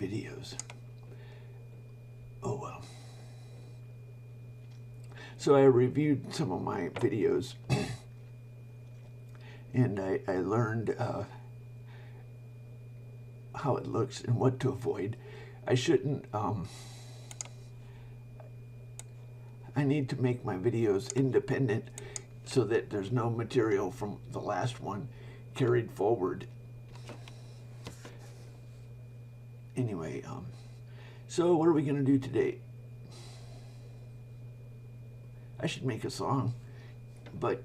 videos. Oh well. So I reviewed some of my videos and I learned how it looks and what to avoid. I shouldn't, I need to make my videos independent so that there's no material from the last one carried forward. Anyway, so what are we going to do today? I should make a song, but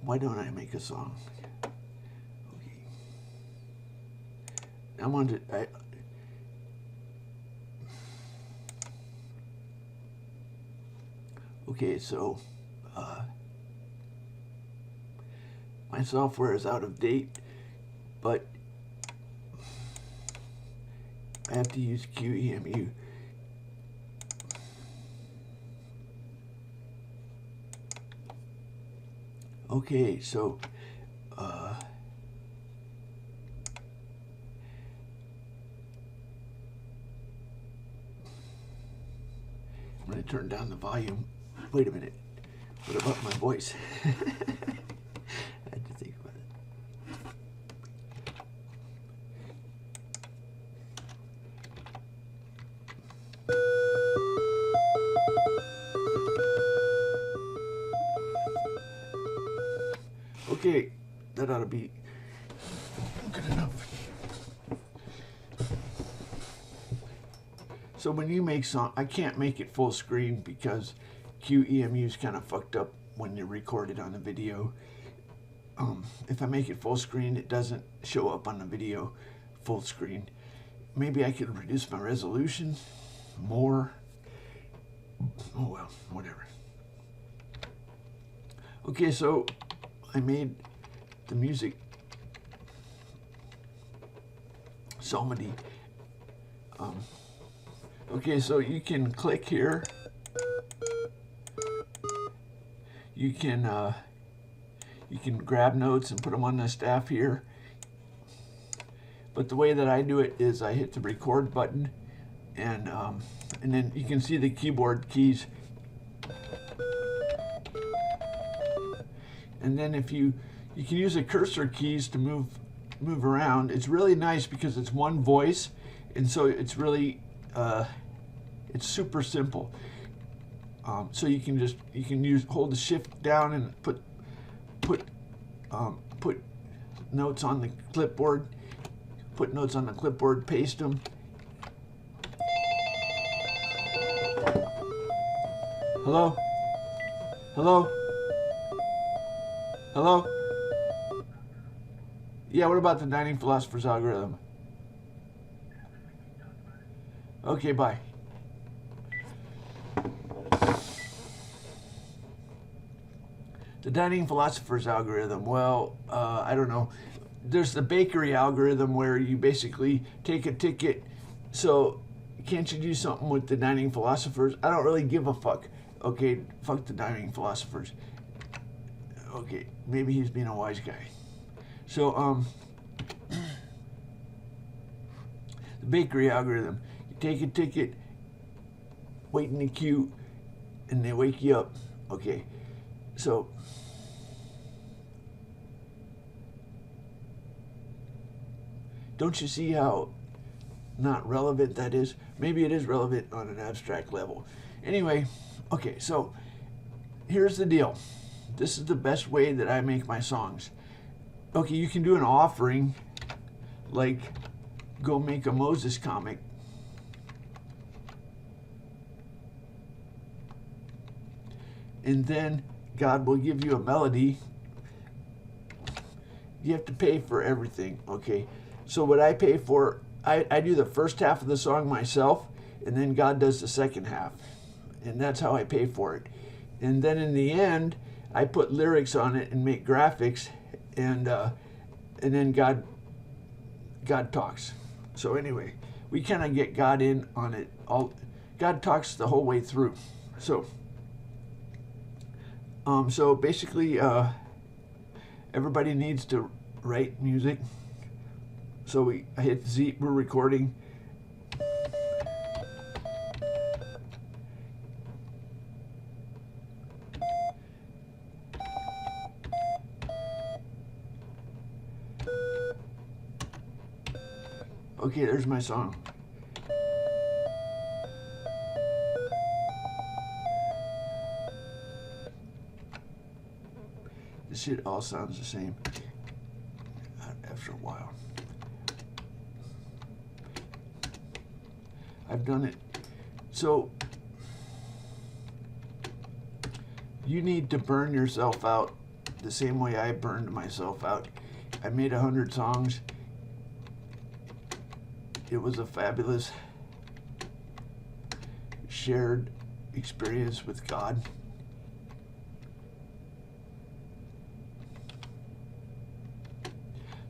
why don't I make a song? Okay. I want to. Okay, so my software is out of date, but I have to use QEMU. Okay, so I'm going to turn down the volume. Wait a minute. What about my voice? I had to think about it. Okay, that ought to be good enough. So when you make song, I can't make it full screen because QEMU is kind of fucked up when you record it on the video. If I make it full screen, it doesn't show up on the video full screen. Maybe I could reduce my resolution more. Oh well, whatever. Okay, so I made the music psalmody. Okay, so you can click here. You can grab notes and put them on the staff here. But the way that I do it is I hit the record button, and then you can see the keyboard keys. And then if you can use the cursor keys to move around. It's really nice because it's one voice, and so it's really it's super simple. So you can hold the shift down and put notes on the clipboard. Put notes on the clipboard, paste them. Hello? Hello? Hello? Yeah, what about the Dining Philosopher's algorithm? Okay, bye. The Dining Philosopher's algorithm, well, I don't know. There's the bakery algorithm where you basically take a ticket. So can't you do something with the Dining Philosophers? I don't really give a fuck. Okay, fuck the Dining Philosophers. Okay, maybe he's being a wise guy. So, the bakery algorithm. You take a ticket, wait in the queue, and they wake you up. Okay, so don't you see how not relevant that is? Maybe it is relevant on an abstract level. Anyway, okay, so here's the deal. This is the best way that I make my songs. Okay, you can do an offering, like go make a Moses comic. And then God will give you a melody. You have to pay for everything, okay? So what I pay for, I do the first half of the song myself, and then God does the second half. And that's how I pay for it. And then in the end, I put lyrics on it and make graphics, and then God talks. So anyway, we kind of get God in on it. God talks the whole way through. So basically, everybody needs to write music. So I hit Z, we're recording. Okay, there's my song. This shit all sounds the same after a while. I've done it. So you need to burn yourself out the same way I burned myself out. I made 100 songs. It was a fabulous shared experience with God.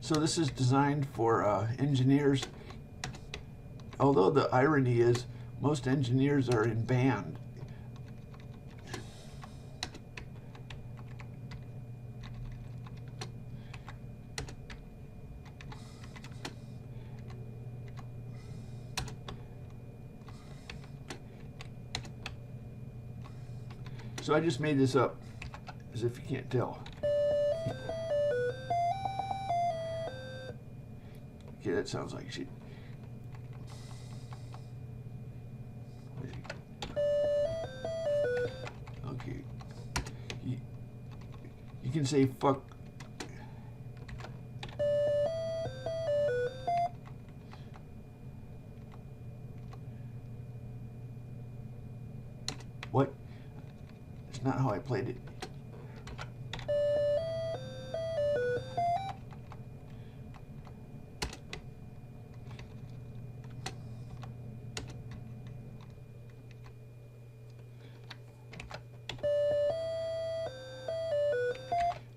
So this is designed for engineers. Although the irony is most engineers are in band. So I just made this up, as if you can't tell. Okay, that sounds like shit. Okay. You can say fuck. What? It's not how I played it.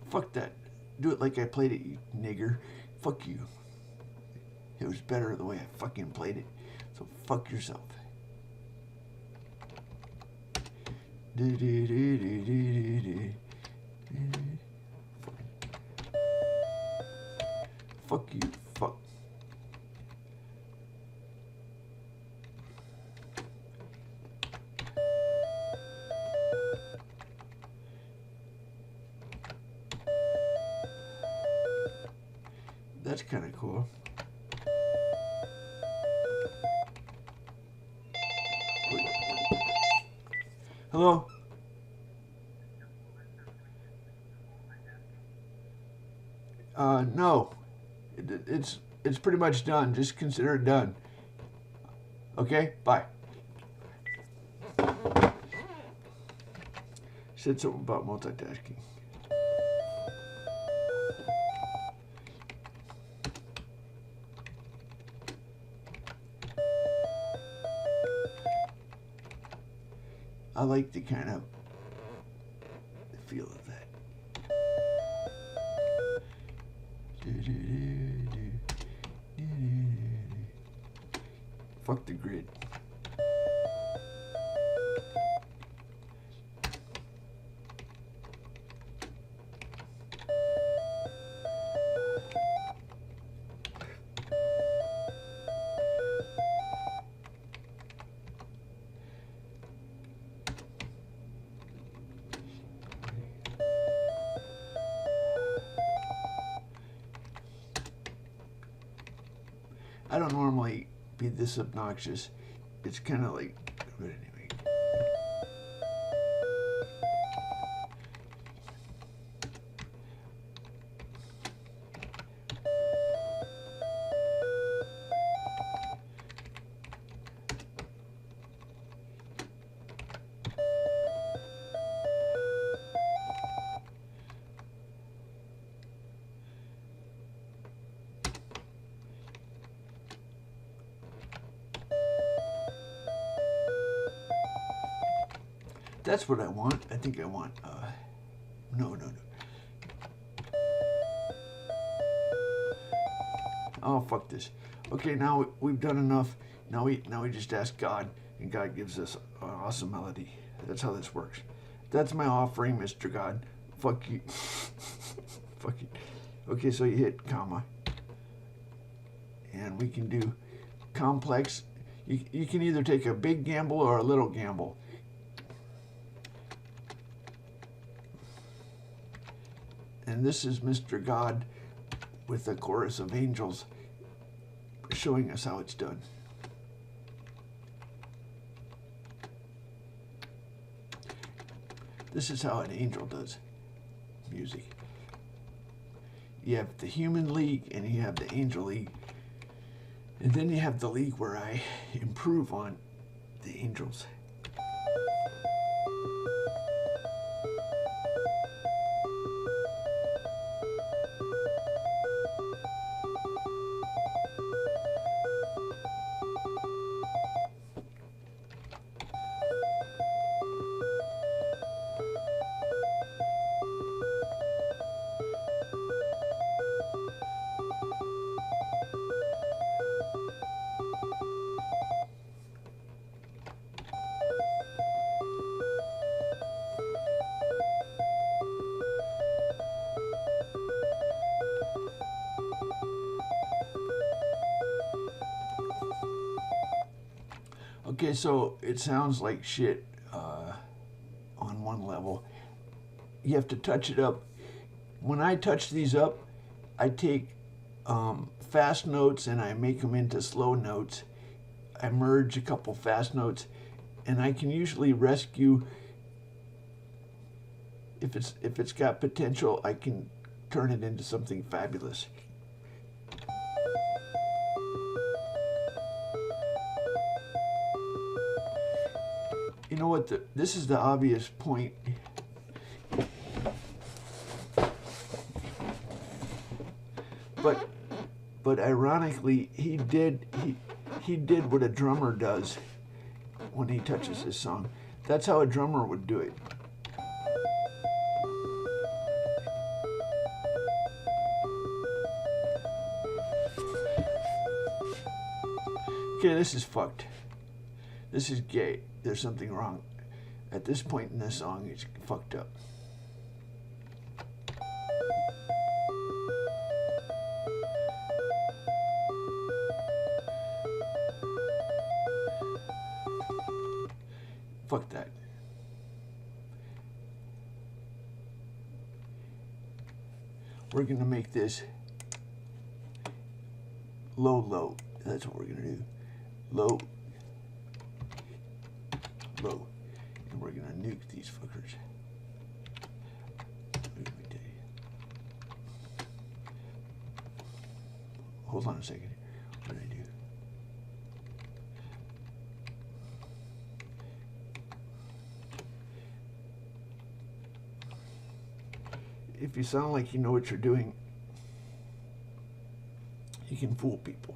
Fuck that. Do it like I played it, you nigger. Fuck you. It was better the way I fucking played it. So fuck yourself. Fuck you. Fuck. That's kind of cool. Hello? No. It's pretty much done. Just consider it done. Okay? Bye. Said something about multitasking. I like the kind of feel of that. Fuck the grid. I don't normally be this obnoxious. It's kind of like, but anyway. That's what I want. I think I want, no. Oh, fuck this. Okay, now we've done enough. Now we just ask God, and God gives us an awesome melody. That's how this works. That's my offering, Mr. God. Fuck you. Fuck you. Okay, so you hit comma. And we can do complex. You can either take a big gamble or a little gamble. And this is Mr. God with a chorus of angels showing us how it's done. This is how an angel does music. You have the human league and you have the angel league. And then you have the league where I improve on the angels. Okay, so it sounds like shit on one level. You have to touch it up. When I touch these up, I take fast notes and I make them into slow notes. I merge a couple fast notes, and I can usually rescue, if it's got potential, I can turn it into something fabulous. You know what? This is the obvious point. But ironically, he did what a drummer does when he touches his song. That's how a drummer would do it. Okay, this is fucked. This is gay. There's something wrong. At this point in the song, it's fucked up. Fuck that. We're gonna make this low, low. That's what we're gonna do. Low, low. And we're gonna nuke these fuckers. Let me tell you. Hold on a second. What did I do? If you sound like you know what you're doing, you can fool people.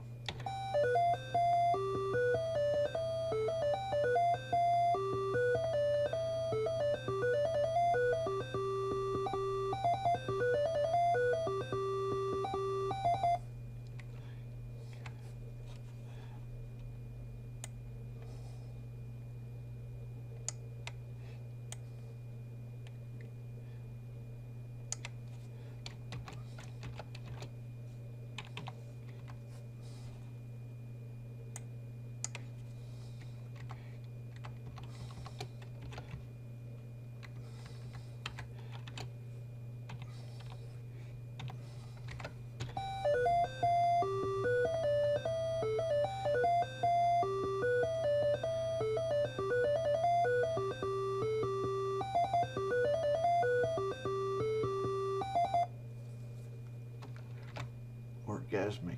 Orgasmic.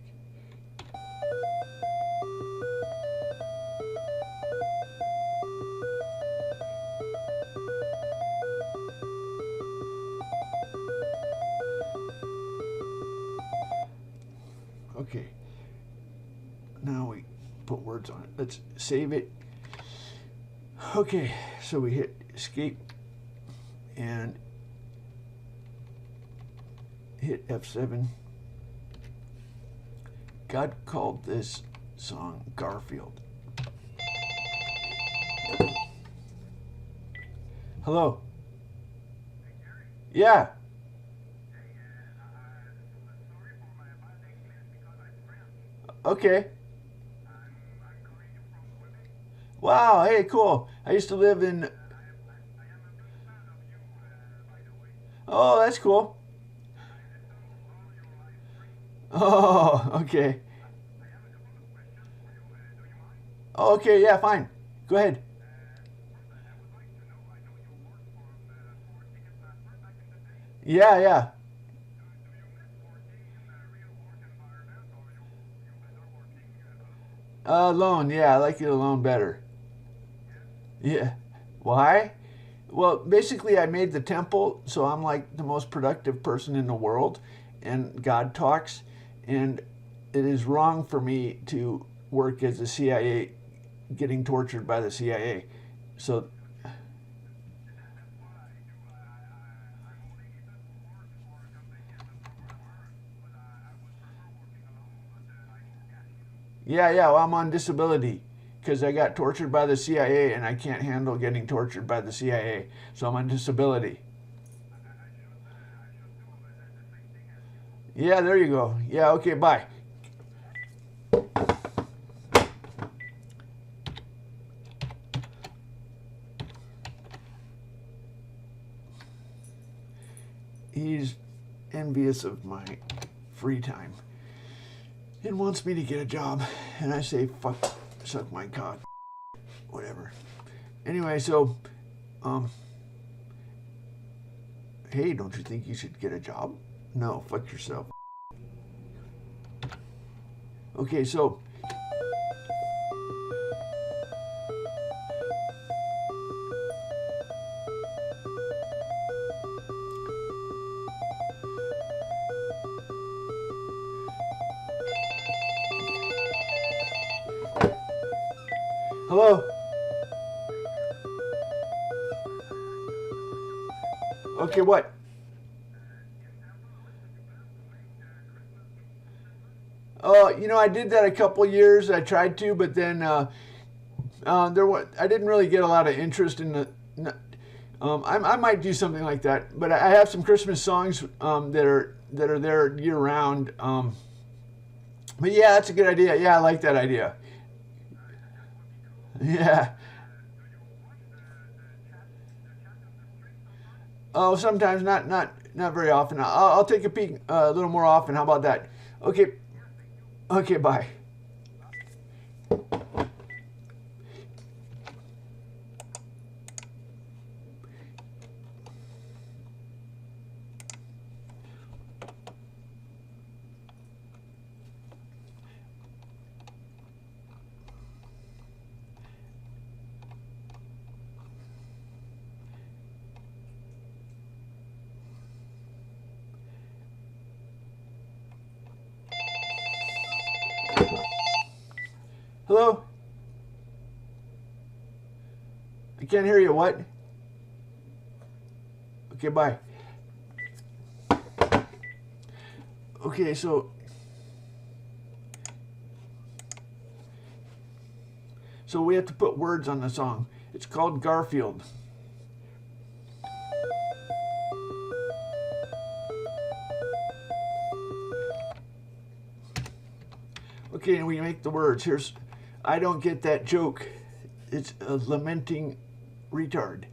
Okay, now we put words on it. Let's save it. Okay, so we hit escape and hit F7. God called this song Garfield. Hello. Yeah. Okay. Wow. Hey, cool. I used to live in. Oh, that's cool. Oh, okay. Oh, okay. Yeah, fine. Go ahead. Yeah, yeah. Alone. Yeah, I like it alone better. Yeah. Why? Well, basically, I made the temple, so I'm like the most productive person in the world, and God talks, and it is wrong for me to work as a CIA, getting tortured by the CIA. So, yeah, yeah, well, I'm on disability because I got tortured by the CIA, and I can't handle getting tortured by the CIA, so I'm on disability. Yeah, there you go. Yeah, okay, bye. He's envious of my free time and wants me to get a job. And I say, fuck, suck my cock, whatever. Anyway, so, um, hey, don't you think you should get a job? No, fuck yourself. Okay, so, hello? Okay, what? I did that a couple years. I tried to, but then I didn't really get a lot of interest in the. I might do something like that, but I have some Christmas songs that are there year round. But yeah, that's a good idea. Yeah, I like that idea. Yeah. Oh, sometimes not very often. I'll take a peek a little more often. How about that? Okay. Okay. Bye. Hello. I can't hear you. What? Okay. Bye. Okay. So we have to put words on the song. It's called Garfield. Okay, and we make the words. I don't get that joke. It's a lamenting retard.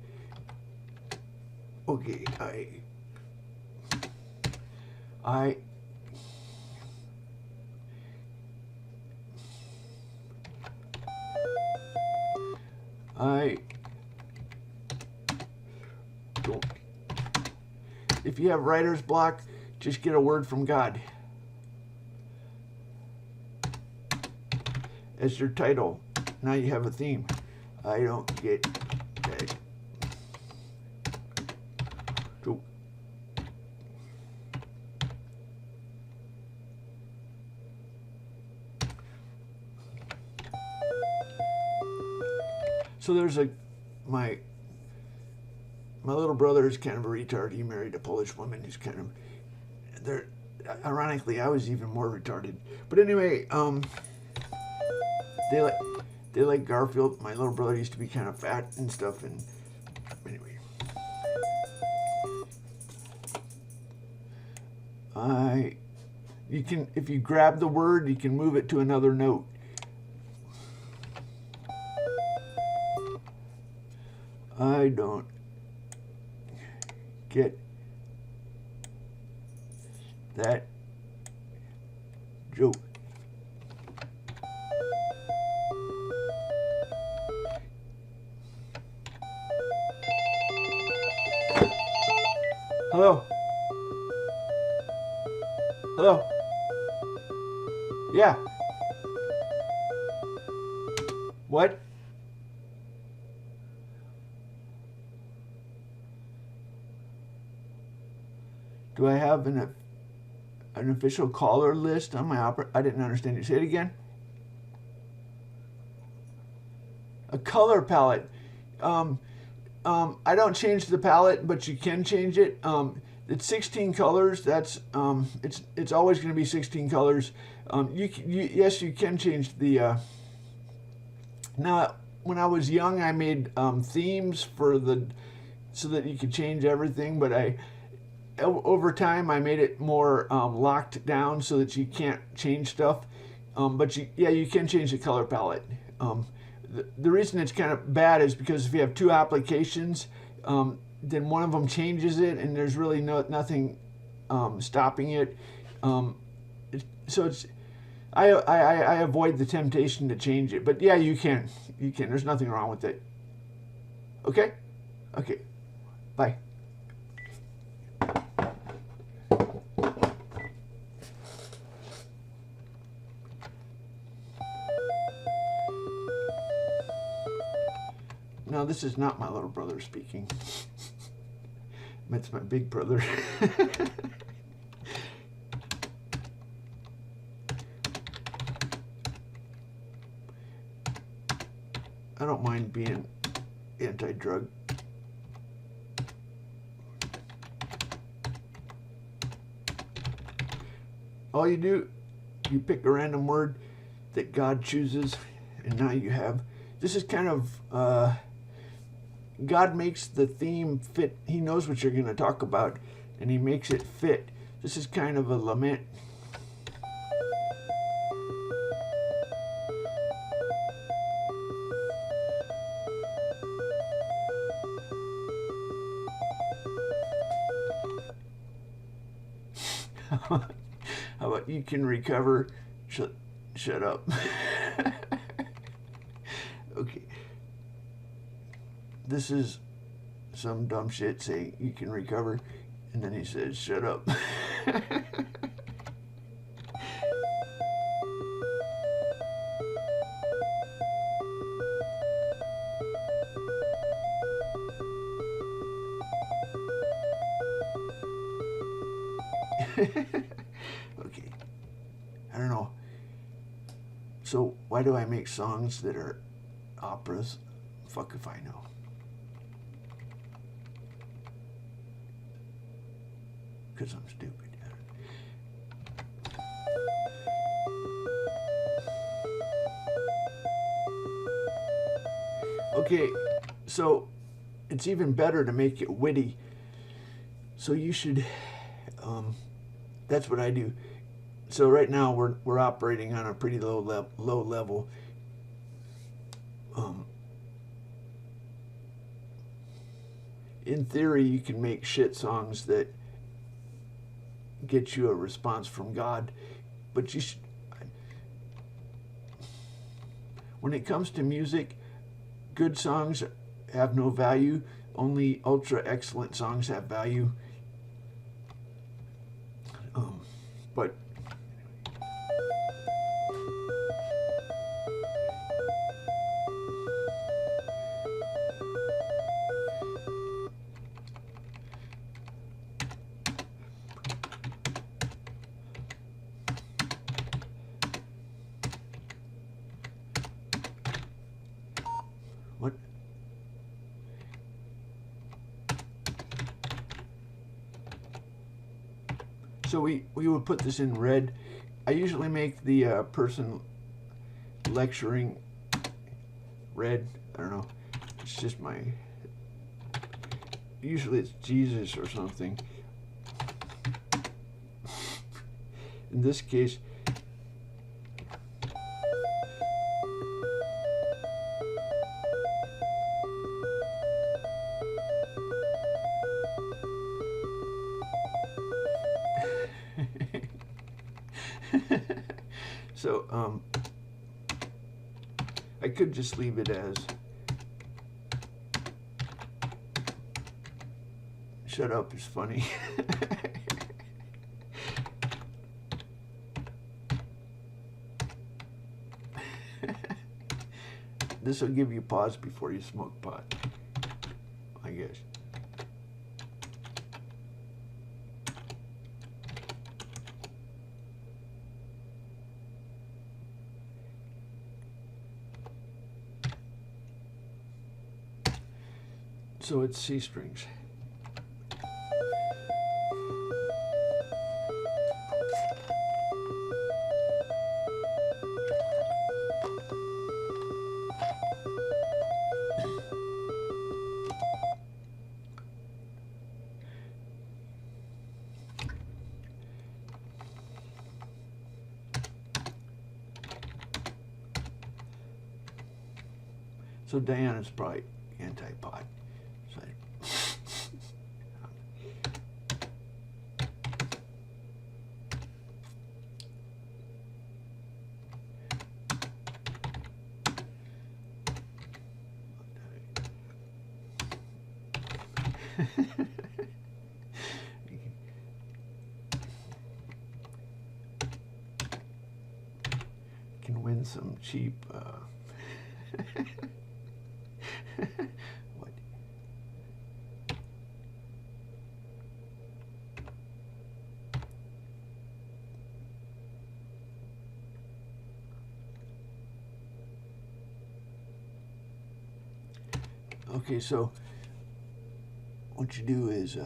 Okay, I don't. If you have writer's block, just get a word from God as your title. Now you have a theme. I don't get that joke. So there's my little brother is kind of a retard. He married a Polish woman who's kind of ironically, I was even more retarded. But anyway, they like Garfield. My little brother used to be kind of fat and stuff, and anyway. You can, if you grab the word, you can move it to another note. I don't get that joke. Hello? Hello? Yeah. What? Do I have an official caller list on my opera? I didn't understand you. Say it again. A color palette. I don't change the palette, but you can change it. It's 16 colors. That's it's always going to be 16 colors. Yes, you can change the. Now, when I was young, I made themes so that you could change everything. But over time, I made it more locked down so that you can't change stuff. But you can change the color palette. The reason it's kind of bad is because if you have two applications, then one of them changes it, and there's really nothing stopping it. I avoid the temptation to change it, but yeah, you can. There's nothing wrong with it. Okay. Bye. No, this is not my little brother speaking. It's my big brother. I don't mind being anti-drug. All you do, you pick a random word that God chooses, and now you have. This is kind of, God makes the theme fit. He knows what you're going to talk about, and he makes it fit. This is kind of a lament. How about you can recover? Shut up. Okay. This is some dumb shit saying you can recover, and then he says, shut up. Okay. I don't know. So why do I make songs that are operas? Fuck if I know. Because I'm stupid. Okay, so it's even better to make it witty. So you should, that's what I do. So right now we're operating on a pretty low level. In theory, you can make shit songs that get you a response from God, but you should. When it comes to music, good songs have no value. Only ultra excellent songs have value. But what? So we would put this in red. I usually make the person lecturing red. I don't know. It's just usually it's Jesus or something. In this case, so I could just leave it as shut up is funny. This will give you pause before you smoke pot, I guess. So it's C strings. So Diana's probably anti-pot. So can win some cheap what? Okay, so what you do is,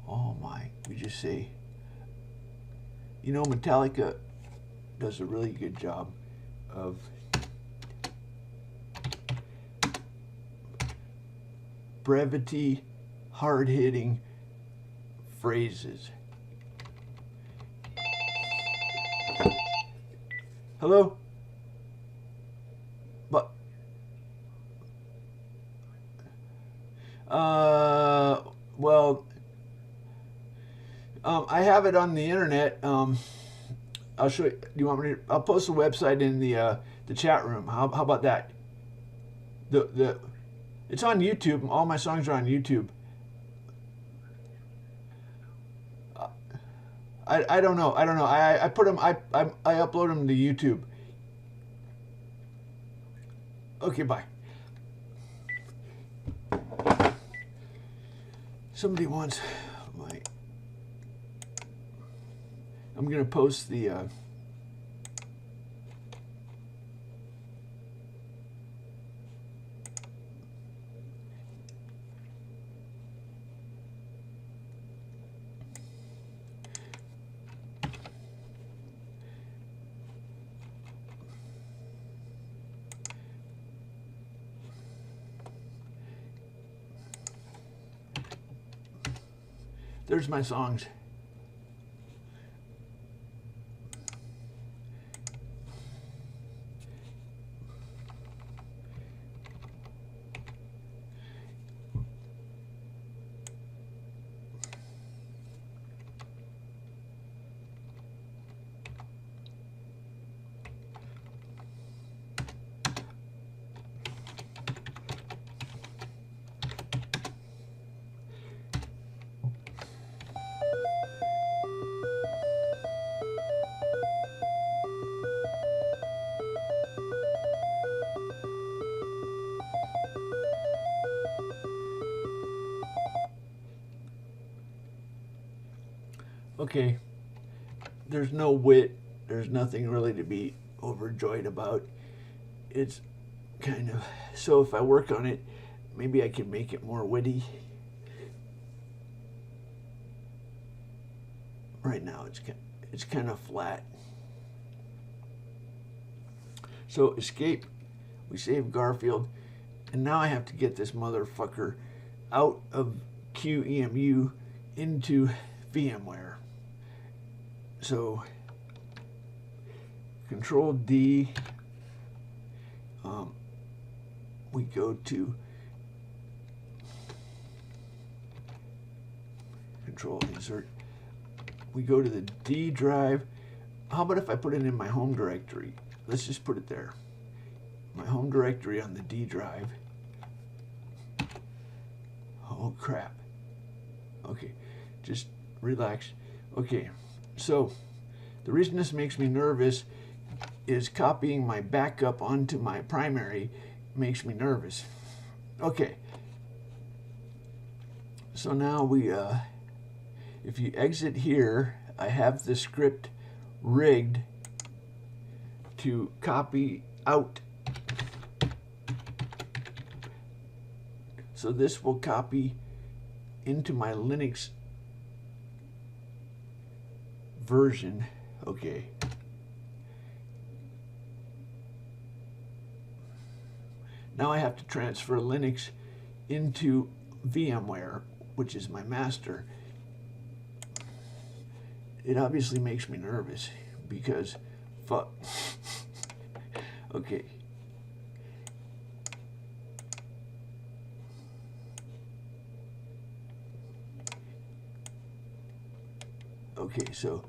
oh my, we just say, you know, Metallica does a really good job of brevity, hard-hitting phrases. Hello? But well, I have it on the internet. I'll show you. Do you want me to? I'll post the website in the chat room. How about that? It's on YouTube. All my songs are on YouTube. I don't know. I put them. I upload them to YouTube. Okay, bye. Somebody wants my. I'm gonna post the. There's my songs. Okay, there's no wit, there's nothing really to be overjoyed about. It's kind of, so if I work on it, maybe I can make it more witty. right now it's kind of flat. So escape, we save Garfield, and now I have to get this motherfucker out of QEMU into VMware. So Control D, we go to Control Insert, we go to the D drive. How about if I put it in my home directory? Let's just put it there. My home directory on the D drive. Oh crap. Okay, just relax. Okay, so the reason this makes me nervous is copying my backup onto my primary makes me nervous. Okay, so now we, if you exit here, I have the script rigged to copy out. So this will copy into my Linux version. Okay. Now I have to transfer Linux into VMware, which is my master. It obviously makes me nervous because fuck. Okay. Okay, so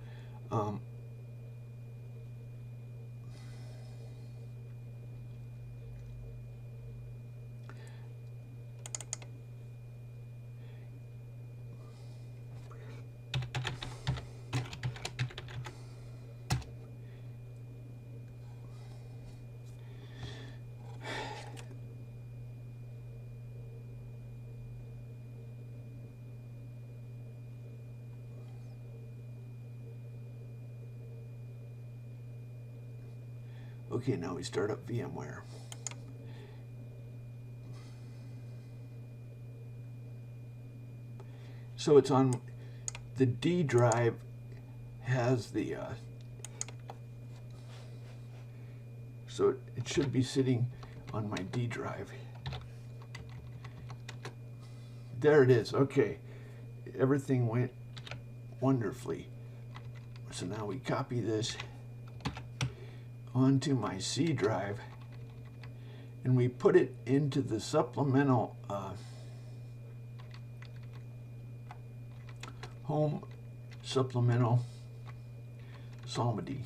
okay, now we start up VMware. So it's on the D drive, has the so it should be sitting on my D drive. There it is. Okay, everything went wonderfully. So now we copy this onto my C drive and we put it into the supplemental home supplemental psalmody.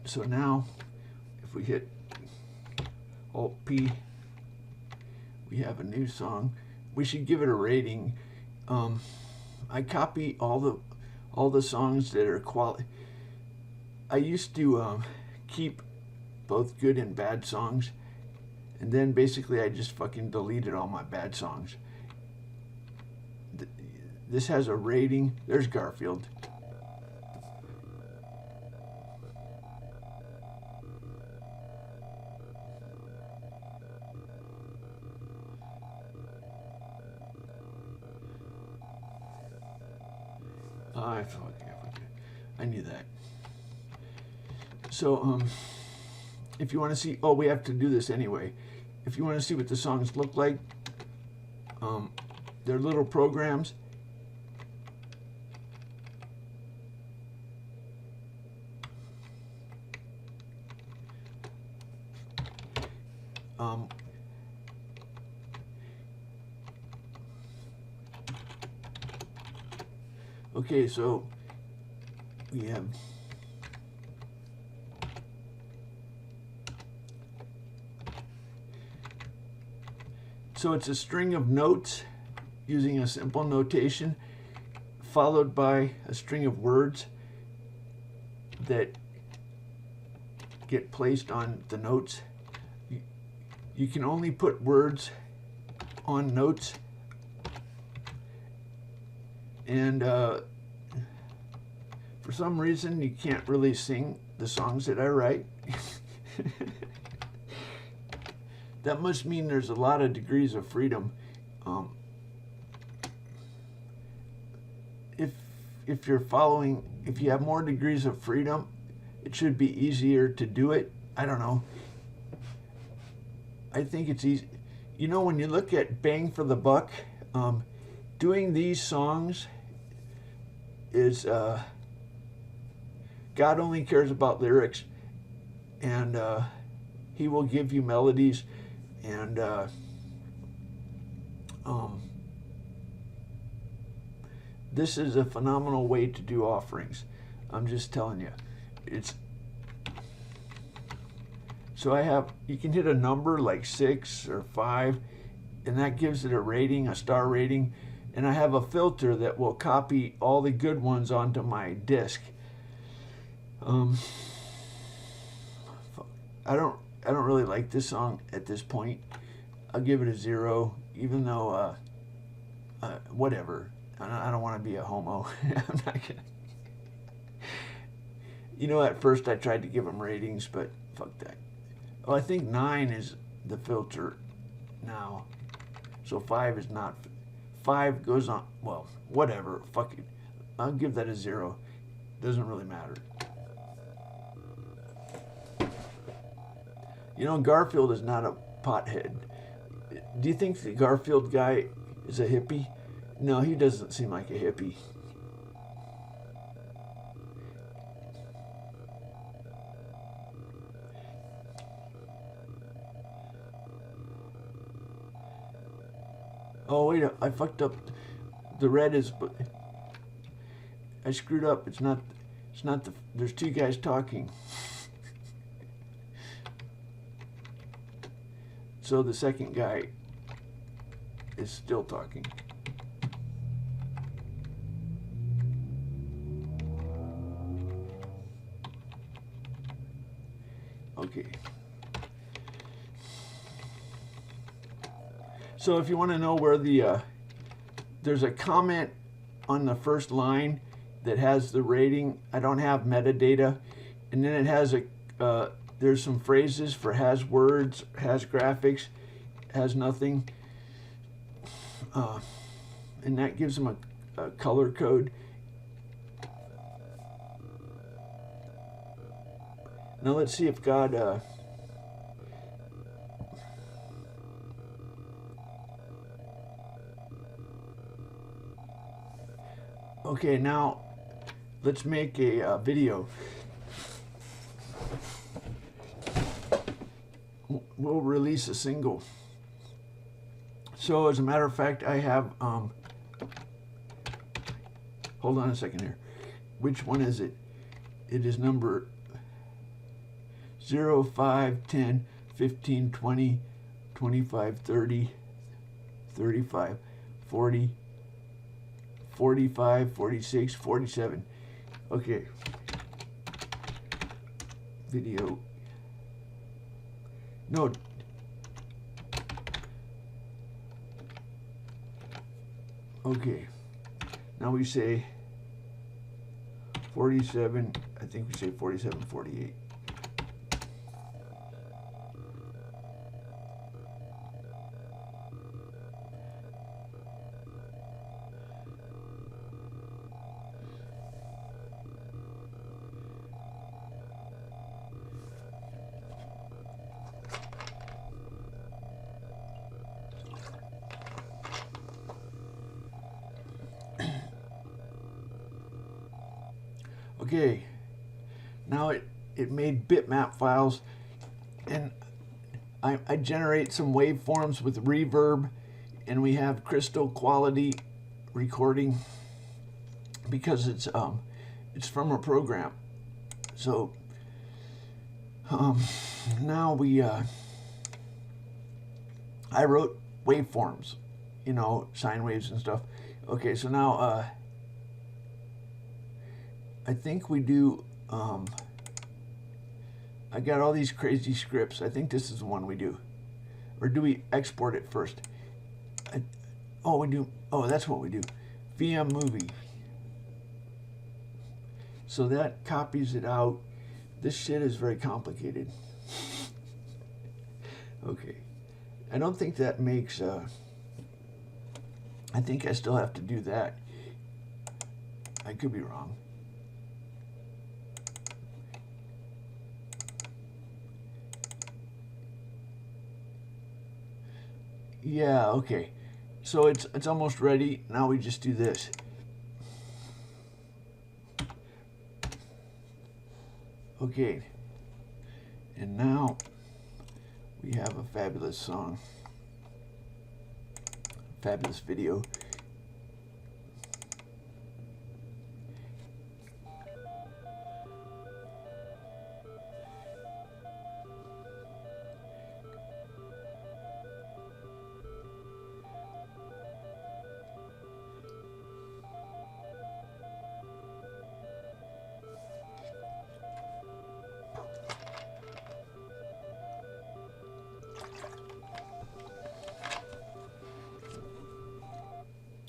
So now if we hit Alt P, we have a new song. We should give it a rating. I copy all the songs that are quality. I used to keep both good and bad songs, and then basically I just fucking deleted all my bad songs. This has a rating. There's Garfield. I knew that. So, if you want to see, we have to do this anyway. If you want to see what the songs look like, they're little programs. Okay, so we have it's a string of notes using a simple notation followed by a string of words that get placed on the notes. You can only put words on notes, and for some reason you can't really sing the songs that I write. That must mean there's a lot of degrees of freedom. if you're following, if you have more degrees of freedom, it should be easier to do it. I don't know. I think it's easy. You know, when you look at bang for the buck, doing these songs is God only cares about lyrics, and He will give you melodies, and this is a phenomenal way to do offerings. I'm just telling you, it's. So I have, you can hit a number like 6 or 5, and that gives it a rating, a star rating. And I have a filter that will copy all the good ones onto my disk. I don't really like this song at this point. I'll give it a 0, even though whatever. I don't want to be a homo. I'm not gonna. You know, at first I tried to give them ratings, but fuck that. Oh, I think 9 is the filter now. So 5 is not. 5 goes on, well, whatever, fuck it. I'll give that a 0. Doesn't really matter. You know, Garfield is not a pothead. Do you think the Garfield guy is a hippie? No, he doesn't seem like a hippie. Oh wait, I fucked up. The red is. I screwed up. It's not the. There's 2 guys talking. So the second guy is still talking. Okay. So if you want to know where the, there's a comment on the first line that has the rating. I don't have metadata. And then it has there's some phrases for has words, has graphics, has nothing. And that gives them a color code. Now let's see if God... Okay, now let's make a video. We'll release a single. So as a matter of fact, I have, hold on a second here. Which one is it? It is number 0, 5, 10, 15, 20, 25, 30, 35, 40, 45, 46, 47. Okay. Video. No. Okay. Now we say 47. I think we say 47, 48. Okay, now it made bitmap files, and I generate some waveforms with reverb, and we have crystal quality recording because it's from a program. So now we I wrote waveforms, you know, sine waves and stuff. Okay, so now I think we do, I got all these crazy scripts. I think this is the one we do. Or do we export it first? Oh, we do. Oh, that's what we do. VM movie. So that copies it out. This shit is very complicated. Okay. I don't think that makes, I think I still have to do that. I could be wrong. Yeah, okay. So it's almost ready. Now we just do this. Okay. And now we have a fabulous song. Fabulous video.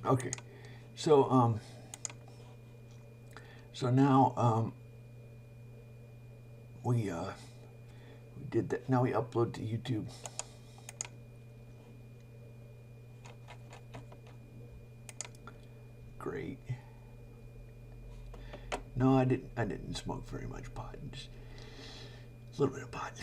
Okay, so now we did that. Now we upload to YouTube. Great. No, I didn't smoke very much pot. Just a little bit of pot.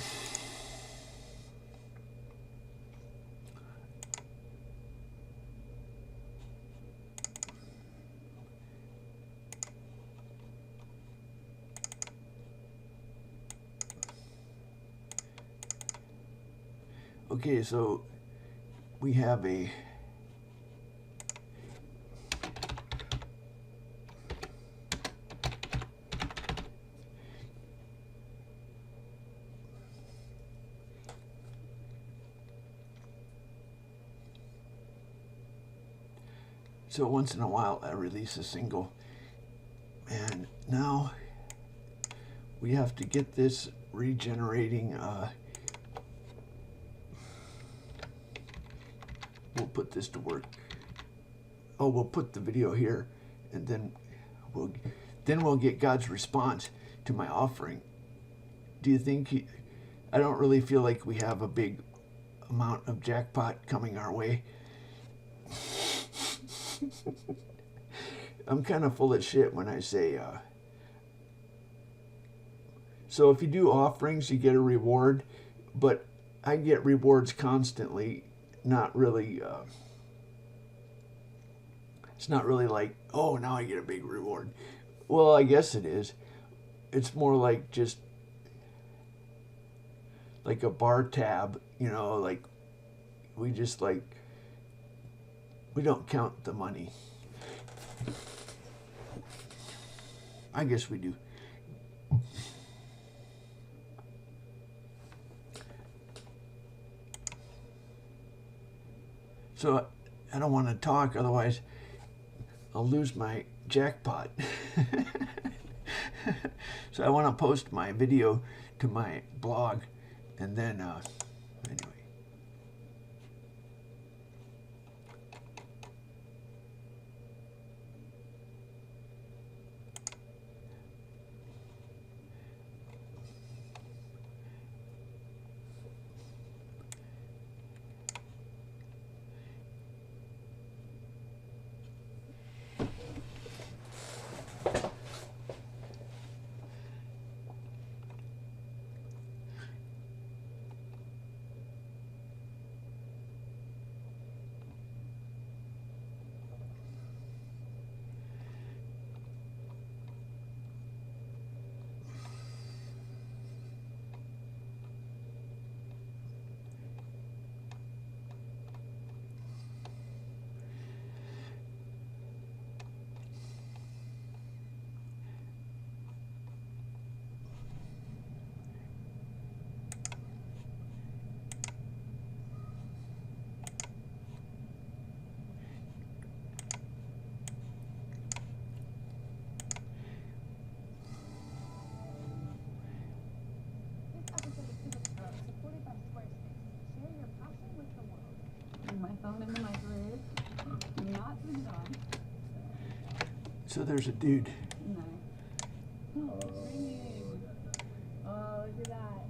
Okay, so we have a so once in a while I release a single, and now we have to get this regenerating. We'll put this to work. Oh, we'll put the video here, and then we'll get God's response to my offering. Do you think I don't really feel like we have a big amount of jackpot coming our way. I'm kind of full of shit when I say so if you do offerings you get a reward, but I get rewards constantly. Not really it's not really like, oh, now I get a big reward. Well, I guess it is. It's more like just like a bar tab, you know, like we just like, we don't count the money. I guess we do. So I don't want to talk, otherwise I'll lose my jackpot. So I want to post my video to my blog, and then anyway. So there's a dude. No. Oh, look at that.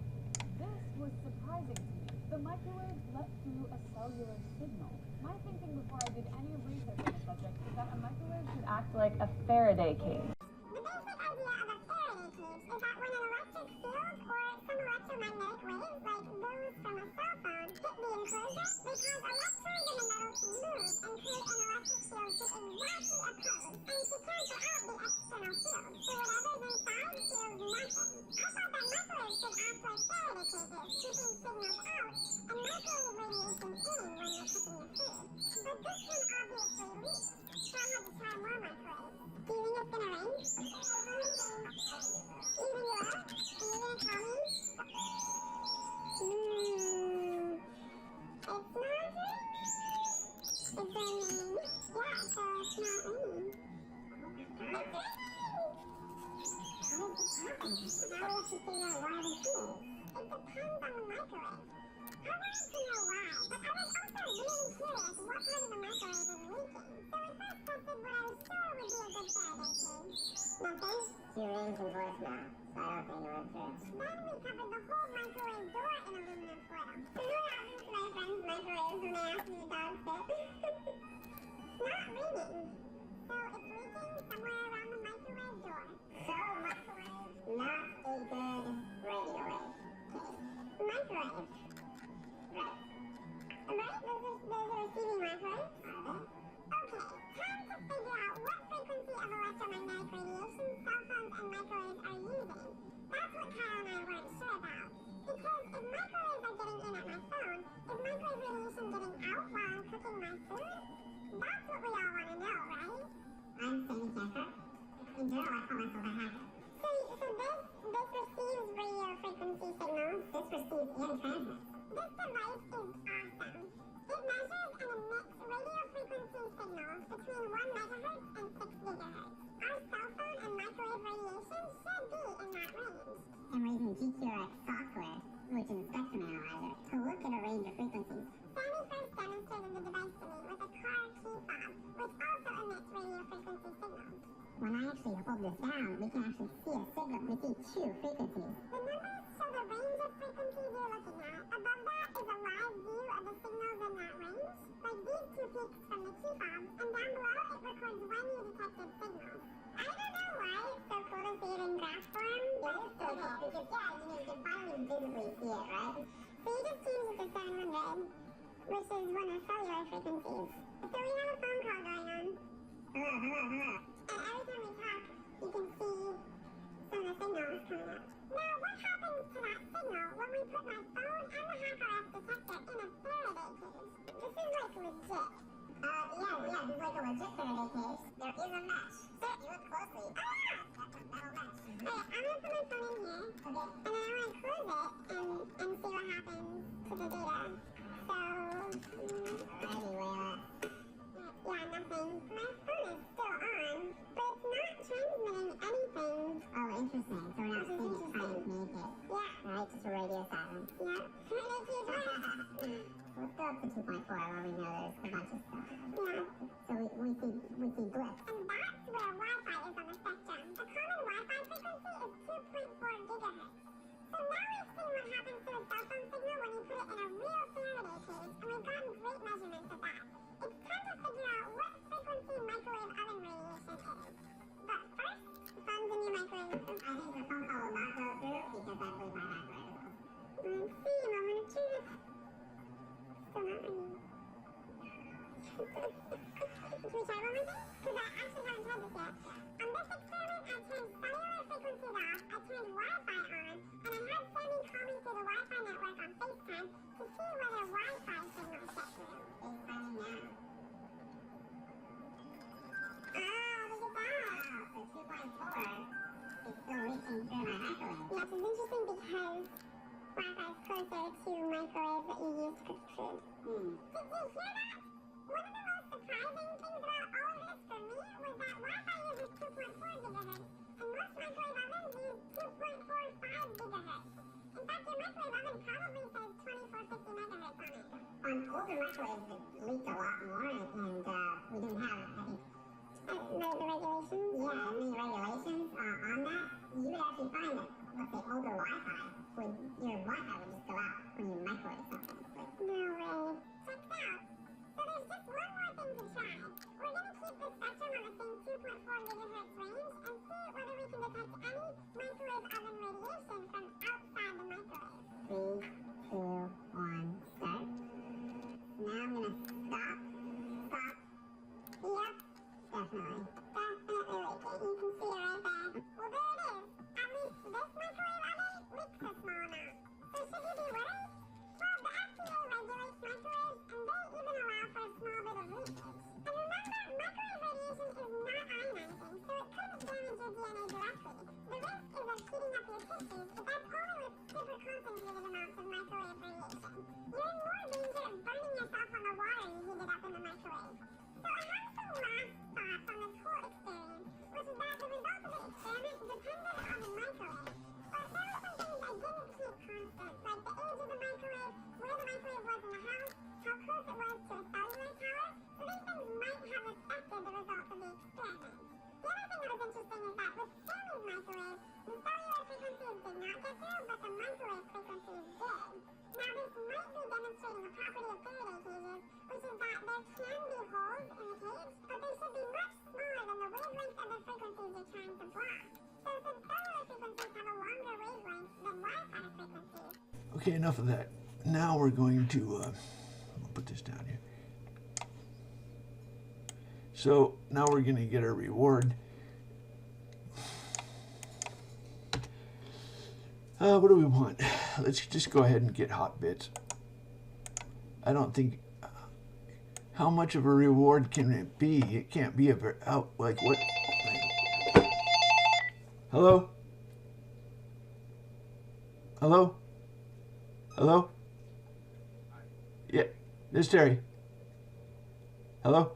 This was surprising to me. The microwave left to a cellular signal. My thinking before I did any research on the subject is that a microwave should act like a Faraday cage. The basic idea of a Faraday cage is that when an electric field or some electromagnetic waves, like those from a cell phone, hit the enclosure, they cause electrons in the metal to move and create an electric field to exactly oppose and to cancel out the external field. So whatever's inside feels nothing. I thought that microwaves should act like Faraday cages, keeping signals out and microwave radiation in when you're cooking your food. But this can obviously leak, so I had to try more microwaves. Do you think it's gonna rain? You think it will? Are you gonna tell me? It's not raining. It's raining. Yeah, so it's not raining. It's raining! How does this happen? How do we have to figure out why this is? It depends on the microwave. I wanted to know why, but I was also really curious what part of the microwave is leaking. So we first tested what I was sure would be a good Faraday cage. Nothing? She rings in voicemail, so I don't think it went through. Then we covered the whole microwave door in aluminum foil. So who happens to my friends' microwaves when they ask me to dog sit? It's not ringing. So it's leaking somewhere around the microwave door. So microwave, not a good radio wave case. Microwave. Right. Right? Those are receiving microwaves? Okay, time to figure out what frequency of electromagnetic radiation cell phones and microwaves are using. That's what Kyle and I weren't sure about. Because if microwaves are getting in at my phone, is microwave radiation getting out while I'm cooking my food? That's what we all want to know, right? I'm Sammy Cancer. In general, I call myself a hacker. So this receives radio frequency signals. This receives and transmits. This device is awesome. It measures and emits radio frequency signals between 1 megahertz and 6 gigahertz. Our cell phone and microwave radiation should be in that range. And we're using GQRX software, which is a spectrum analyzer, to look at a range of frequencies. Sammy first demonstrated the device to me with a car key fob, which also emits radio frequency signals. When I actually hold this down, we can actually see a signal. We see two frequencies. The numbers show the range of frequencies you're looking at. Above that is a live view of the signals in that range, like these two peaks from the key fob, and down below it records when you detected signals. I don't know why it's so cool to see it in graph form. It is so cool, because you can finally visibly see it, right? So you just changed it to 700, which is one of cellular frequencies. So we have a phone call going on. Hello. And every time we talk, you can see some of the signals coming up. Now, what happens to that signal when we put my phone and the HackerOS detector in a Faraday cage? This is like legit. Yeah, this is like a legit Faraday cage. There is a mesh. Sit, you look closely. Ah! That's a metal mesh. Alright, I'm gonna put my phone in here. Okay. And then I wanna close it and see what happens to the data. So, anyway, yeah, nothing. My phone is still on, but it's not transmitting anything. Oh, interesting. So we're not seeing it trying to communicate. Yeah. Right, just a radio silence. Yeah. Let's go up to 2.4 where we know there's a bunch of stuff. Yeah. So we see blips. And that's where Wi-Fi is on the spectrum. The common Wi-Fi frequency is 2.4 gigahertz. So now we've seen what happens to a cell phone signal when you put it in a real Faraday cage, and we've gotten great measurements of that. It's time to figure out what frequency microwave oven radiation is. But first, phone's in your microwave. I think the phone call will not go through because I believe my microwave is off. Let's see, moment of truth. Still not ringing. Can we try one more thing? Because I actually haven't tried this yet. On this experiment, I turned cellular frequencies off, I turned Wi-Fi on, and I had Sammy call me through the Wi-Fi network on FaceTime to see whether Wi-Fi signals get through. FaceTiming now. Look at that! So 2.4 is still reaching through my microwave. Yeah, it's interesting because Wi-Fi is closer to microwaves that you use to cook food. Did you hear that? One of the most surprising things about all of this for me was that Wi-Fi uses 2.4 gigahertz, and most microwave ovens use 2.45 gigahertz. In fact, your microwave oven probably says 2450 megahertz on it. On older microwaves, it leaked a lot more, and we didn't have, I think, the regulations? Yeah, any regulations on that. You would actually find that, let's say, older Wi-Fi, your Wi-Fi would just go out when you microwave something. No way. So there's just one more thing to try. We're going to keep the spectrum on the same 2.4 gigahertz range and see whether we can detect any microwave oven radiation from outside the microwave. 3, 2, 1, start. Now I'm going to stop. Stop. Yep, definitely. Definitely leaking. You can see it right there. Well, there it is. At least this microwave oven leaks a small amount. So should you be worried? Well, the FDA regulates microwaves, and they even allow for a small bit of leakage. And remember, microwave radiation is not ionizing, so it couldn't damage your DNA directly. The risk is of heating up your tissues, but that's only with super concentrated amounts of microwave radiation. You're in more danger of burning yourself on the water you heated up in the microwave. So I have some last thoughts on this whole experience, which is that the result of the experiment depended on the microwave. But there were some things I didn't keep constant, like the age of the microwave, where the microwave was in the house, how close it was to a cellular tower, so these things might have affected the results of the experiment. The other thing that was interesting is that with Stanley's microwave, the cellular frequencies did not get through, but the microwave frequencies did. Now this might be demonstrating a property of Faraday cages, which is that there can be holes in the cage, but they should be much smaller than the wavelength of the frequencies you're trying to block. So since cellular frequencies have a longer wavelength than Wi-Fi frequencies. Okay, enough of that. Now we're going to I'll put this down here. So now we're going to get our reward. What do we want? Let's just go ahead and get hot bits. I don't think. How much of a reward can it be? It can't be a very. Oh, like what? Hello? Hello? Hello? Yeah, this is Terry. Hello?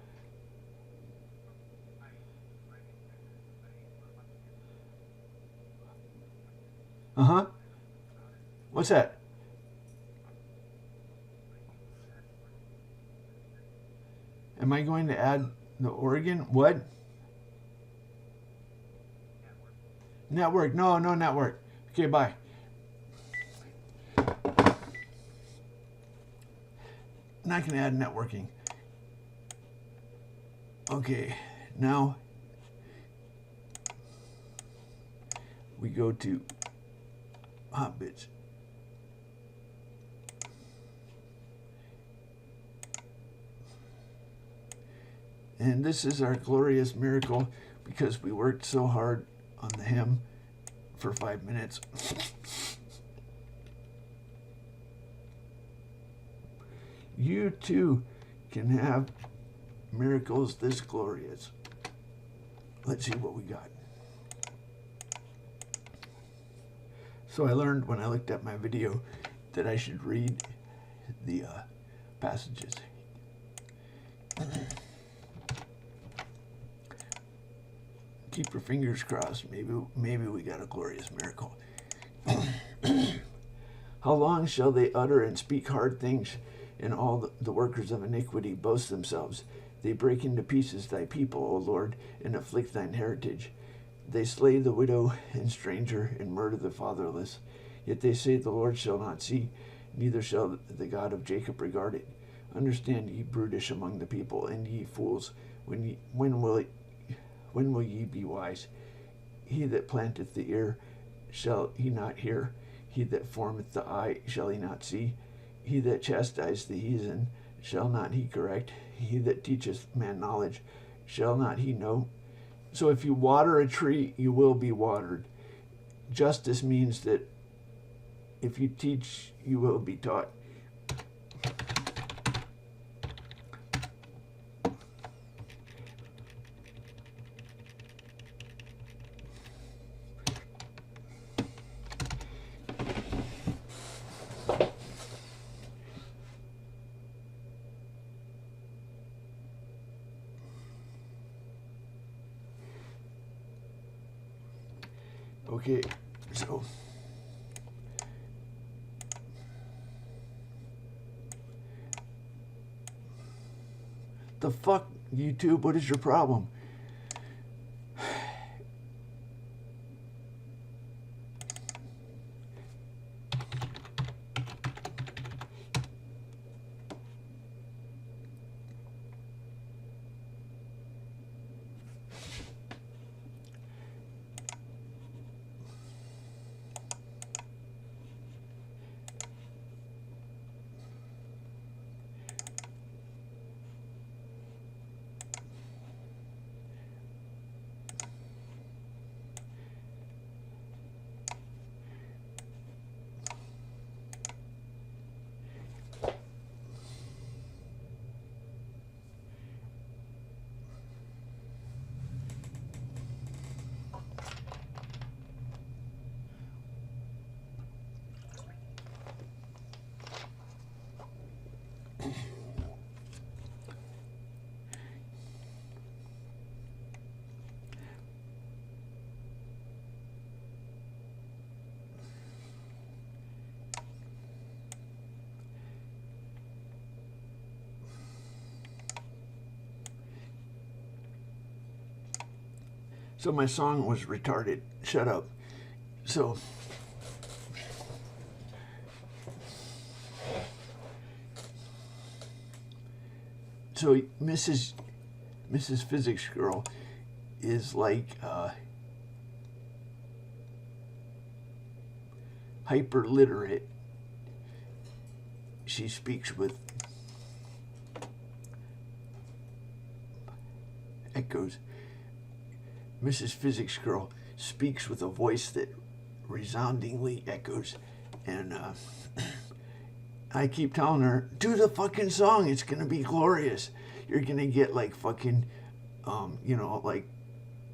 Uh-huh. What's that? Am I going to add the Oregon? What? Network. No, no network. Okay, bye. Not going to add networking. Okay, now we go to Hotbits. And this is our glorious miracle because we worked so hard on the hem for 5 minutes. You too can have miracles this glorious. Let's see what we got. So I learned when I looked at my video that I should read the passages. Keep your fingers crossed. Maybe we got a glorious miracle. How long shall they utter and speak hard things, and all the workers of iniquity boast themselves? They break into pieces thy people, O Lord, and afflict thine heritage. They slay the widow and stranger, and murder the fatherless. Yet they say, the Lord shall not see, neither shall the God of Jacob regard it. Understand, ye brutish among the people, and ye fools, when will ye be wise? He that planteth the ear, shall he not hear? He that formeth the eye, shall he not see? He that chastiseth the heathen, shall not he correct? He that teacheth man knowledge, shall not he know? So if you water a tree, you will be watered. Justice means that if you teach, you will be taught. Okay, so the fuck, YouTube, what is your problem? So my song was retarded. Shut up. So Mrs. Physics Girl is like hyper literate. She speaks with echoes. Mrs. Physics Girl speaks with a voice that resoundingly echoes, and I keep telling her, do the fucking song, it's gonna be glorious. You're gonna get like fucking like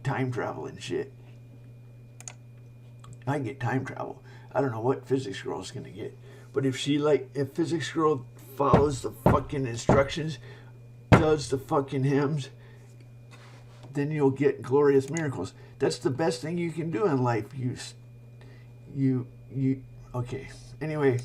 time travel and shit. I get time travel. I don't know what Physics Girl's gonna get, but if Physics Girl follows the fucking instructions, does the fucking hymns, then you'll get glorious miracles. That's the best thing you can do in life. Okay. Anyway.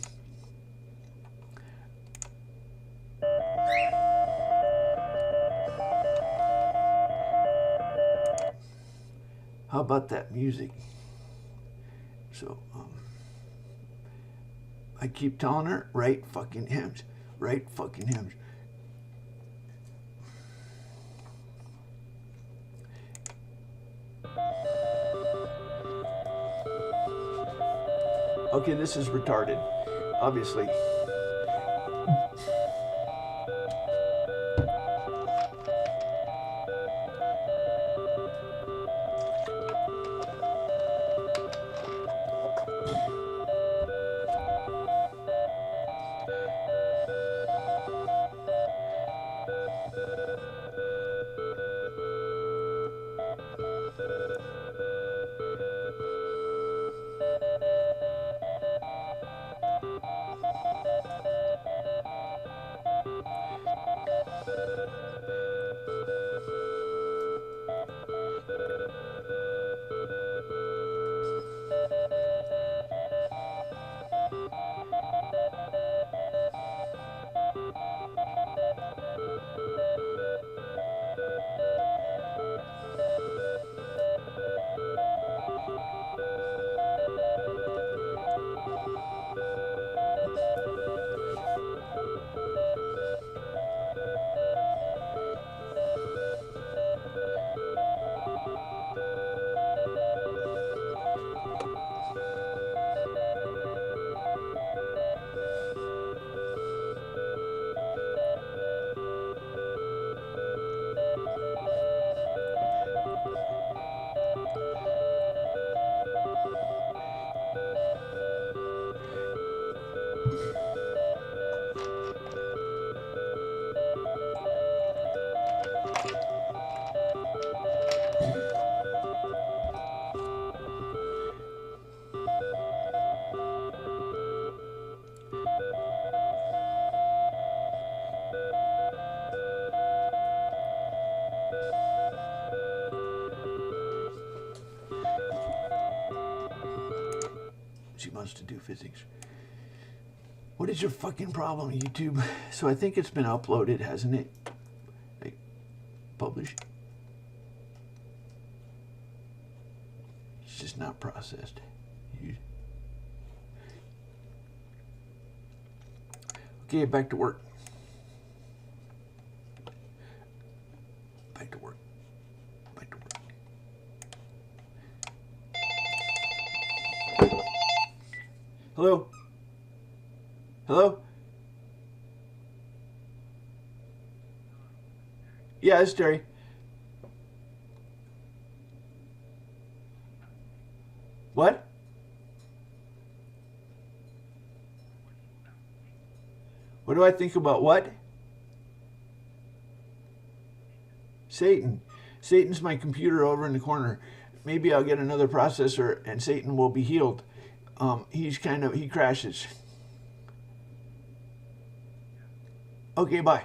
How about that music? So, I keep telling her, write fucking hymns. Write fucking hymns. Okay, this is retarded, obviously. She wants to do physics. What is your fucking problem, YouTube? So I think it's been uploaded, hasn't it? Like, published. It's just not processed. Okay, back to work. Back to work. Back to work. Hello? Hello? Yeah, it's Terry. What? What do I think about what? Satan. Satan's my computer over in the corner. Maybe I'll get another processor and Satan will be healed. He crashes. Okay, bye.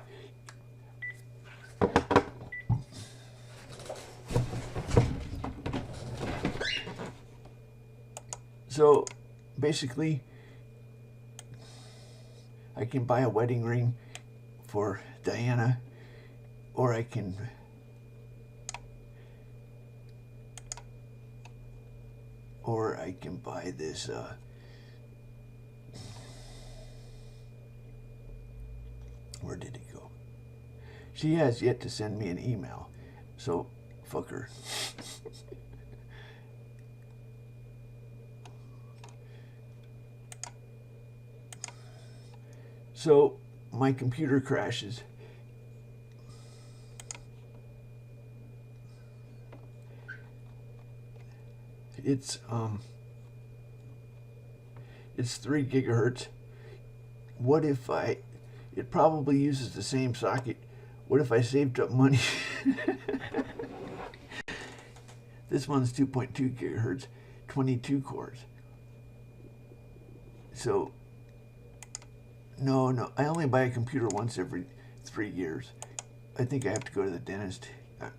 So basically, I can buy a wedding ring for Diana, or I can buy this where did it go? She has yet to send me an email, so fuck her. So my computer crashes. It's 3 gigahertz. What if it probably uses the same socket. What if I saved up money? This one's 2.2 gigahertz, 22 cores. So no, I only buy a computer once every 3 years. I think I have to go to the dentist.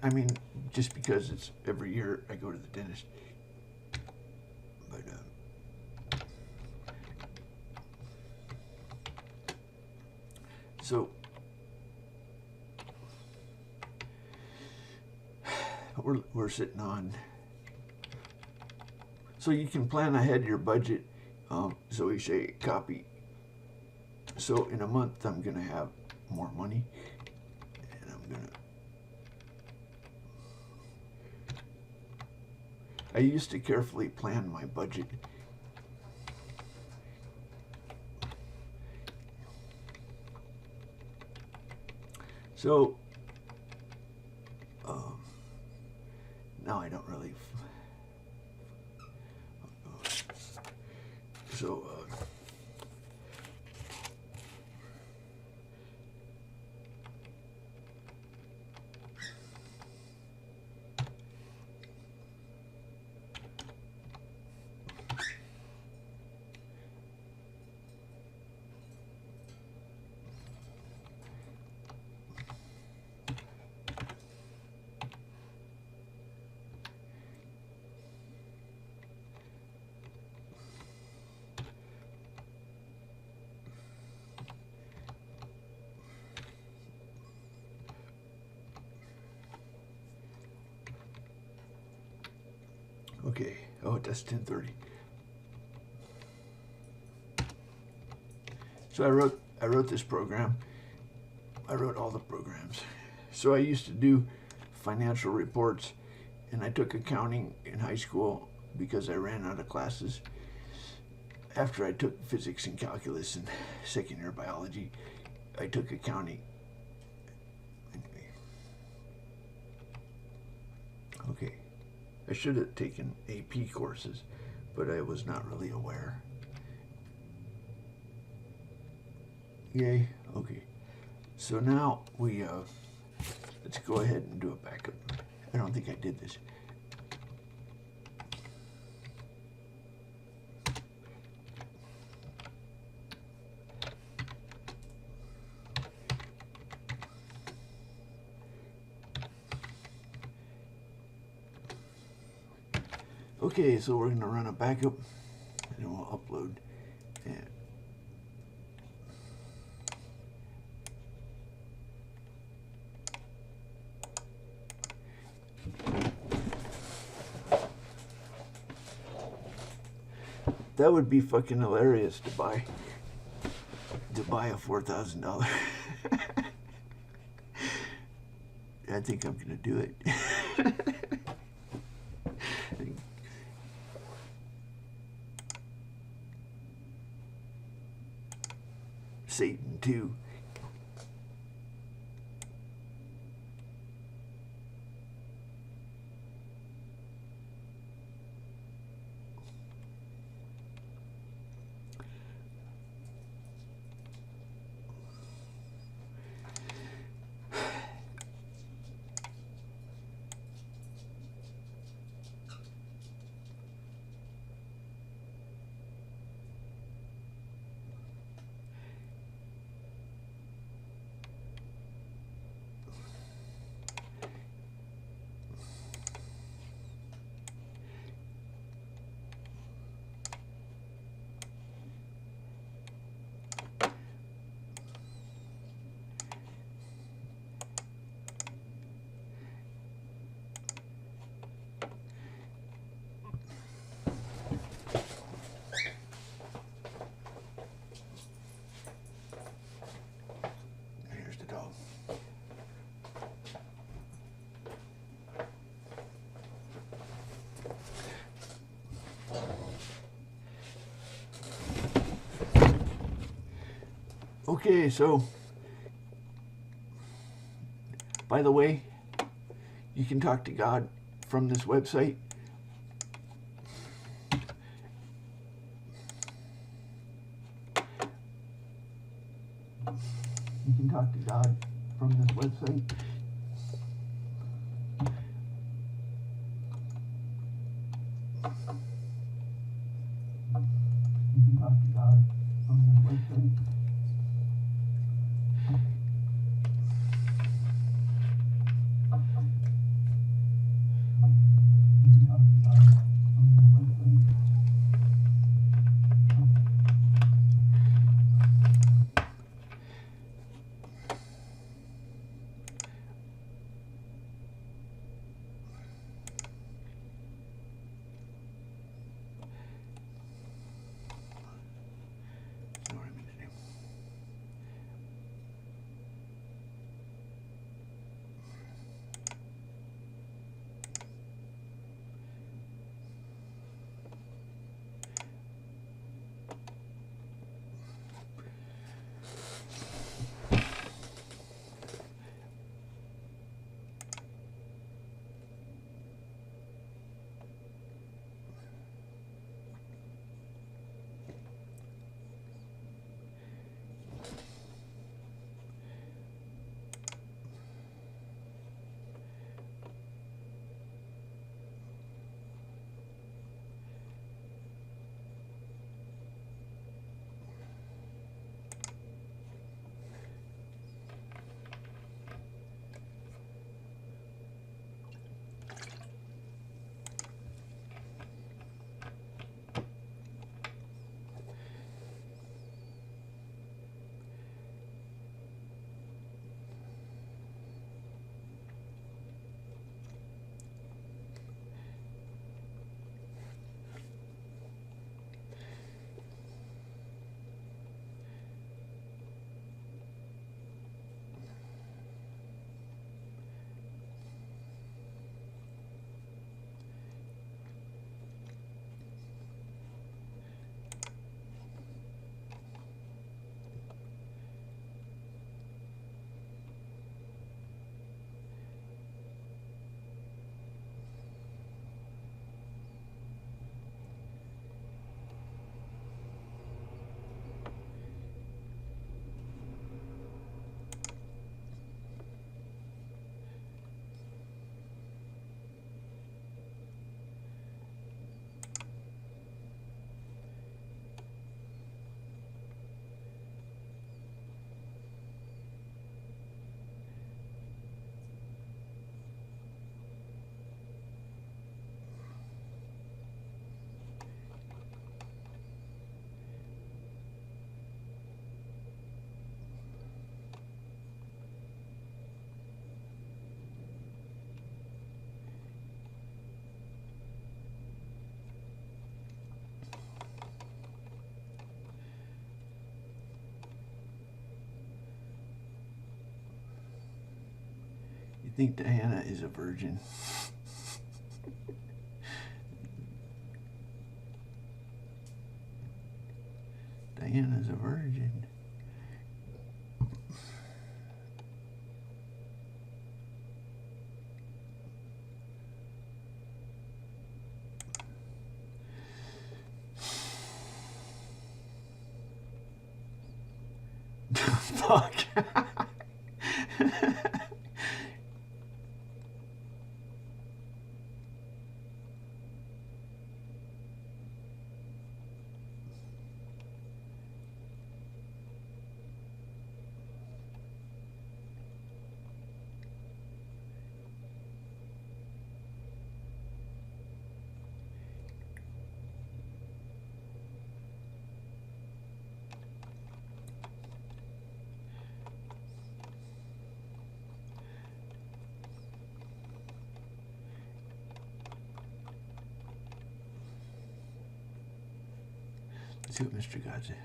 I mean, just because it's every year I go to the dentist. But so we're sitting on. So you can plan ahead your budget. So we say copy. So in a month I'm gonna have more money, and I used to carefully plan my budget. So now I don't really. So okay. Oh, that's 10:30. So I wrote this program. I wrote all the programs. So I used to do financial reports, and I took accounting in high school because I ran out of classes. After I took physics and calculus and second year biology, I took accounting. Anyway. Okay. I should have taken AP courses, but I was not really aware. Yay. Okay. So now let's go ahead and do a backup. I don't think I did this. Okay, so we're going to run a backup, and then we'll upload. And that would be fucking hilarious to buy a $4,000. I think I'm going to do it. Satan too. Okay, so by the way, you can talk to God from this website. You can talk to God from this website. You can talk to God from this website. You think Diana is a virgin? Diana's a virgin. Fuck. Let's see what Mr. God said.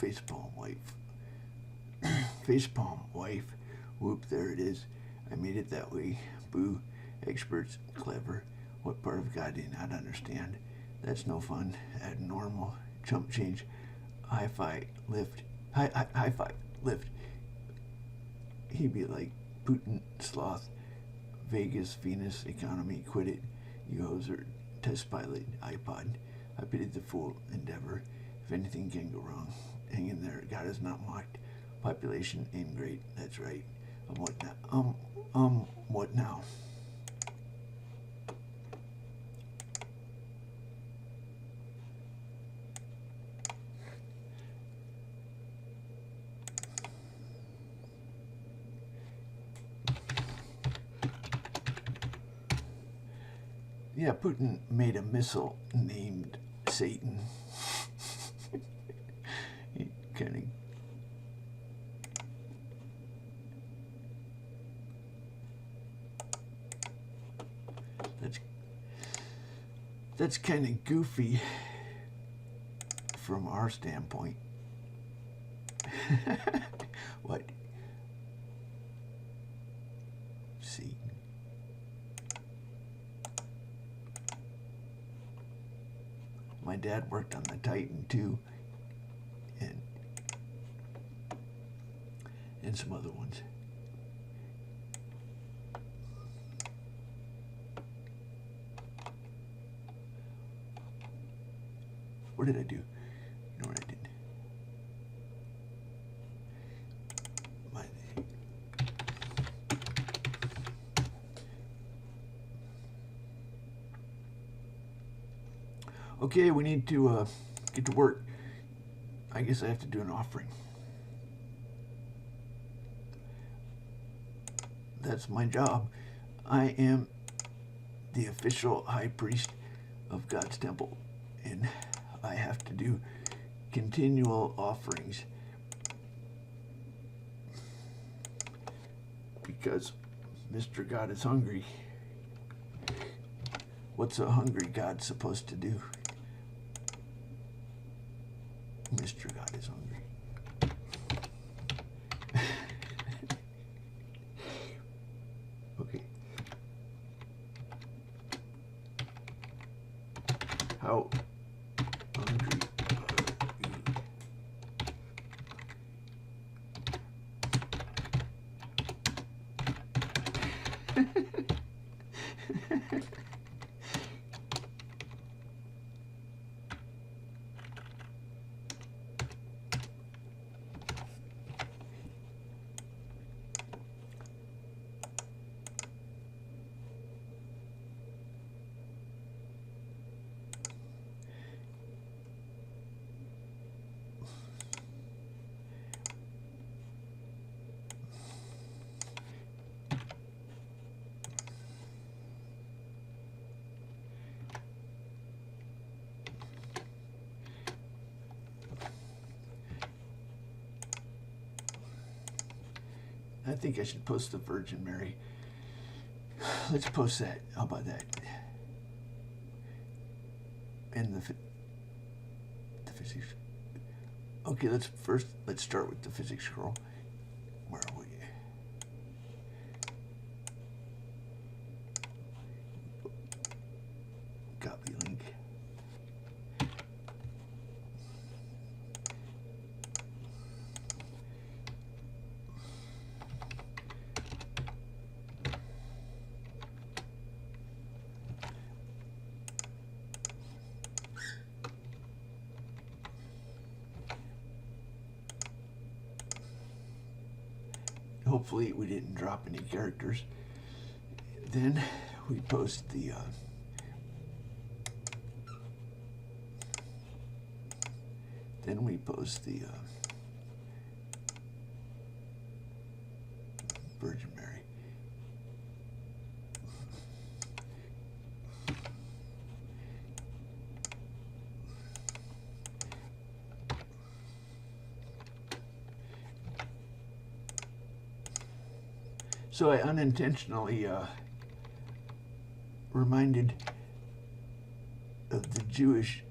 Facepalm wife. Facepalm wife. Whoop, there it is. I made it that way. Boo. Experts. Clever. What part of God do you not understand? That's no fun. Add normal. Chump change. Hi-fi. Lift. Hi-fi. Lift. He be like Putin. Sloth. Vegas. Venus. Economy. Quit it. You hoser. Test pilot. iPod. I pitied the fool. Endeavor. If anything can go wrong. Hang in there. God is not mocked. Population ain't great. That's right. What now? What now? Yeah, Putin made a missile named Satan. He kind of that's kind of goofy from our standpoint. What? See. My dad worked on the Titan too, and some other ones. What did I do? You know what I did? Okay, we need to get to work. I guess I have to do an offering. That's my job. I am the official high priest of God's temple, and I have to do continual offerings because Mr. God is hungry. What's a hungry God supposed to do? Mr. God is hungry. Okay. How hungry are you? I think I should post the Virgin Mary. Let's post that. How about that? And the physics. Okay, let's start with the physics scroll. Where are we? Copy link. Hopefully we didn't drop any characters. Then we post the Virgin Mary. So I unintentionally reminded of the Jewish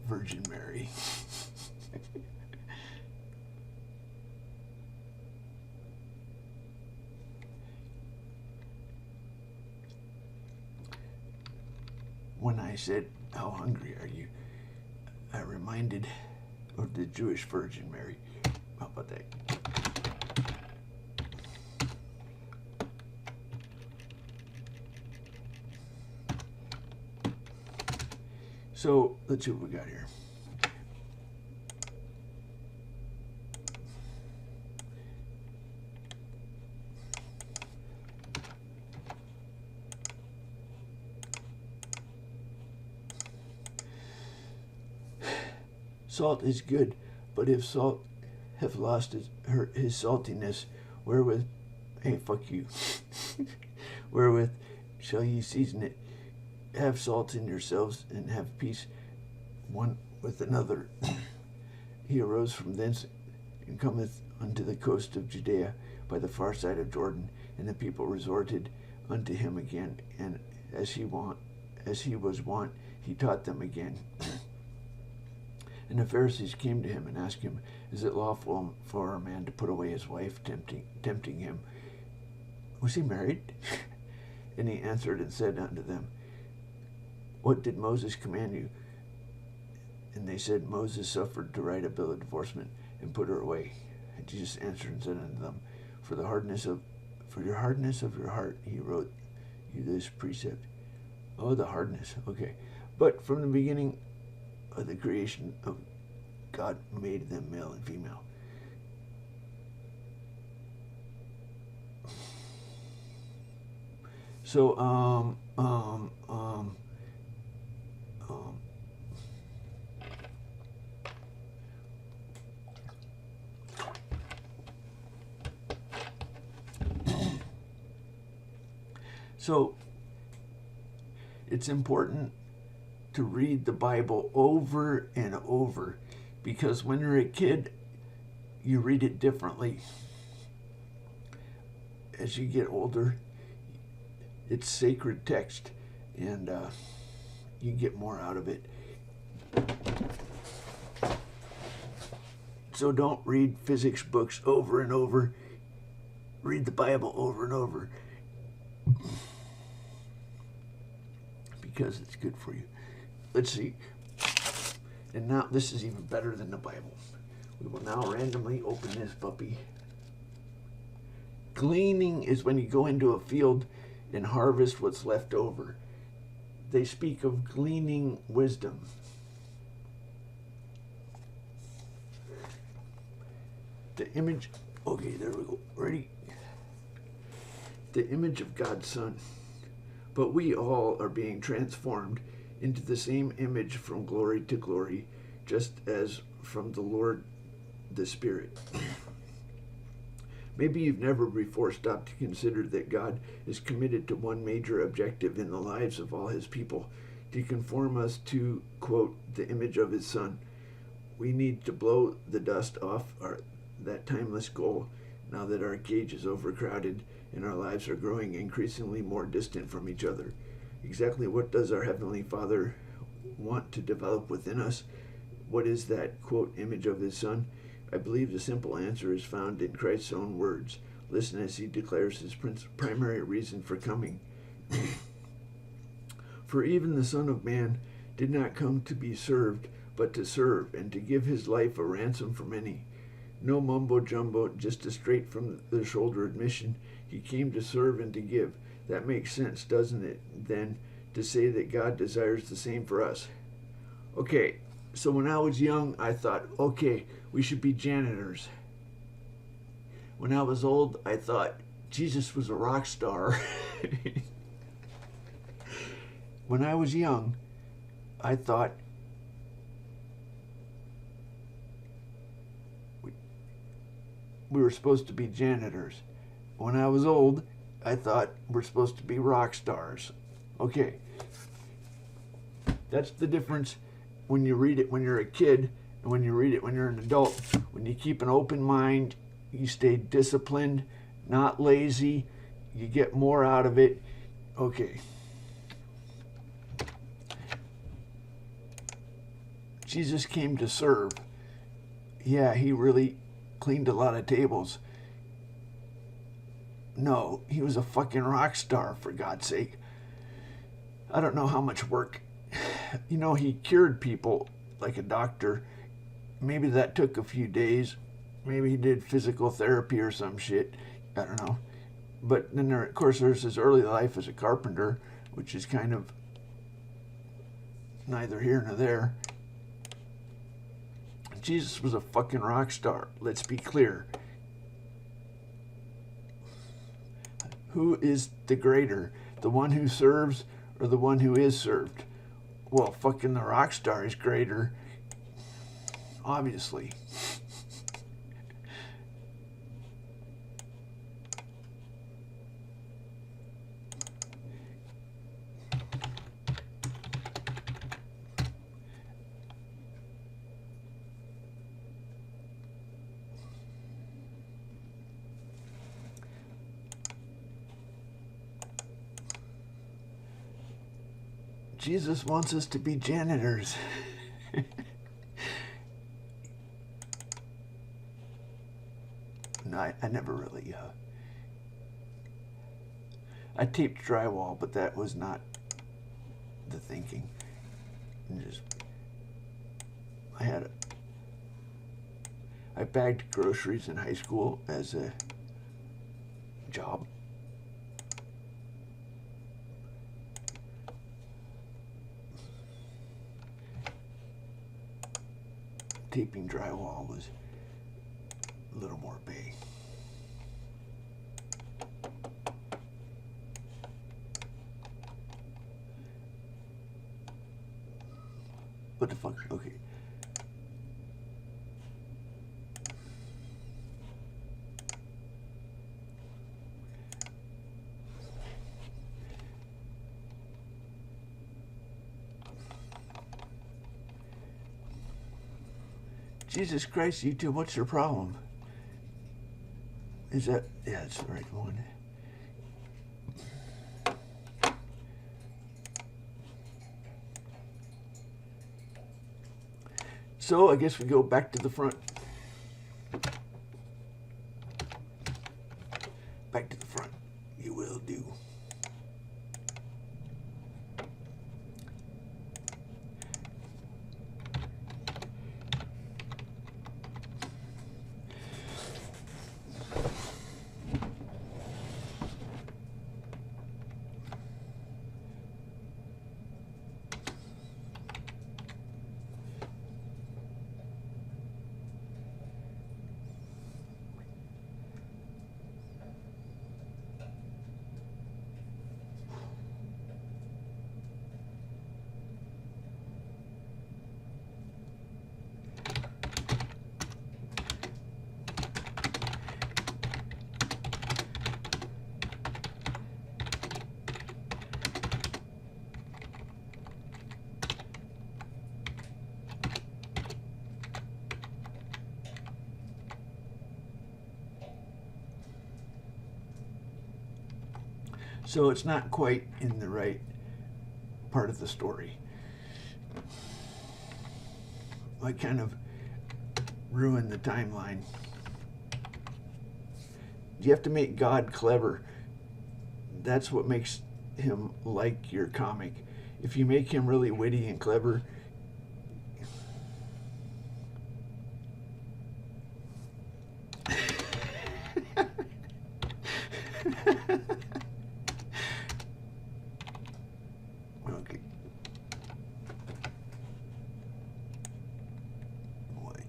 Virgin Mary. When I said, how hungry are you? I reminded of the Jewish Virgin Mary. How about that? So let's see what we got here. Salt is good, but if salt have lost his saltiness, wherewith, hey, fuck you, wherewith shall ye season it? Have salt in yourselves, and have peace one with another. He arose from thence, and cometh unto the coast of Judea by the far side of Jordan, and the people resorted unto him again, and as he was wont, he taught them again. And the Pharisees came to him and asked him, is it lawful for a man to put away his wife, tempting him? Was he married? And he answered and said unto them, what did Moses command you? And they said, Moses suffered to write a bill of divorcement and put her away. And Jesus answered and said unto them, for your hardness of your heart, he wrote you this precept. Oh, the hardness. Okay. But from the beginning of the creation of God made them male and female. So, so it's important to read the Bible over and over, because when you're a kid, you read it differently. As you get older, it's sacred text, and you get more out of it. So don't read physics books over and over. Read the Bible over and over, because it's good for you. Let's see. And now this is even better than the Bible. We will now randomly open this puppy. Gleaning is when you go into a field and harvest what's left over. They speak of gleaning wisdom. The image, okay, there we go. Ready? The image of God's Son. But we all are being transformed into the same image from glory to glory, just as from the Lord the Spirit. Maybe you've never before stopped to consider that God is committed to one major objective in the lives of all his people, to conform us to, quote, the image of his Son. We need to blow the dust off that timeless goal now that our cage is overcrowded and our lives are growing increasingly more distant from each other. Exactly what does our Heavenly Father want to develop within us? What is that, quote, image of his Son? I believe the simple answer is found in Christ's own words. Listen as he declares his primary reason for coming. For even the Son of Man did not come to be served, but to serve, and to give his life a ransom for many. No mumbo-jumbo, just a straight from the shoulder admission. He came to serve and to give. That makes sense, doesn't it, then, to say that God desires the same for us? Okay, so when I was young, I thought, okay, we should be janitors. When I was old, I thought Jesus was a rock star. When I was young, I thought we were supposed to be janitors. When I was old, I thought we're supposed to be rock stars. Okay. That's the difference when you read it when you're a kid and when you read it when you're an adult. When you keep an open mind, you stay disciplined, not lazy, you get more out of it. Okay. Jesus came to serve. Yeah, he really cleaned a lot of tables. No, he was a fucking rock star, for God's sake. I don't know how much work. You know, he cured people like a doctor. Maybe that took a few days. Maybe he did physical therapy or some shit. I don't know. But then, of course, there's his early life as a carpenter, which is kind of neither here nor there. Jesus was a fucking rock star. Let's be clear. Who is the greater? The one who serves or the one who is served? Well, fucking the rock star is greater. Obviously. Jesus wants us to be janitors. No, I never really. I taped drywall, but that was not the thinking. I bagged groceries in high school as a job. Taping drywall was a little more big. What the fuck? Okay. Jesus Christ, you two, what's your problem? Is that, yeah, it's the right one. So I guess we go back to the front. Back to the front. You will do. So it's not quite in the right part of the story. I kind of ruined the timeline. You have to make God clever. That's what makes him like your comic. If you make him really witty and clever, okay. Boy.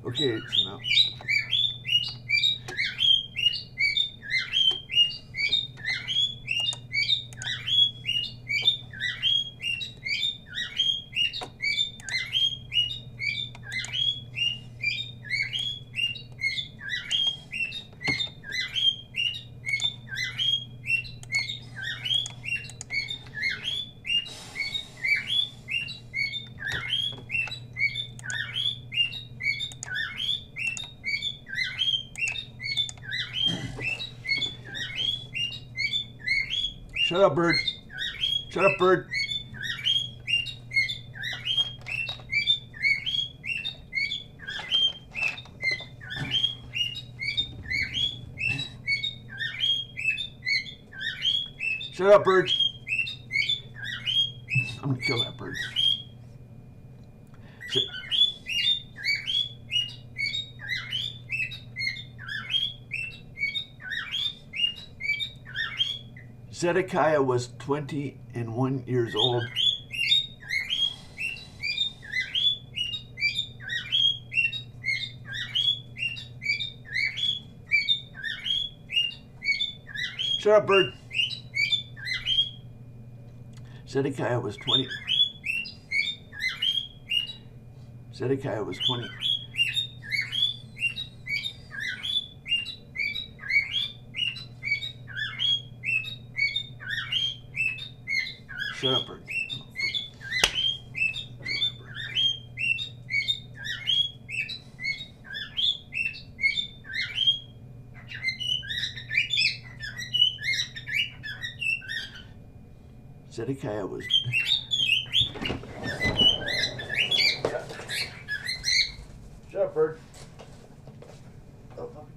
Okay, so now. Shut up, bird. Shut up, bird. Shut up, bird. I'm gonna kill that bird. Shut. Zedekiah was 21 years old. Shut up, bird. Zedekiah was 20. Zedekiah was 20. Shut up, bird. Zedekiah was. Shut up, bird. Oh, puppy.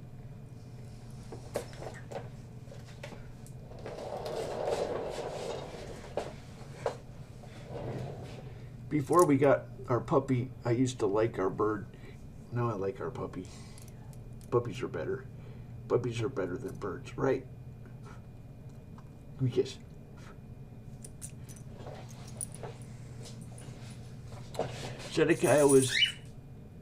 Before we got our puppy, I used to like our bird. Now I like our puppy. Puppies are better. Puppies are better than birds, right? Give me a kiss. Zedekiah was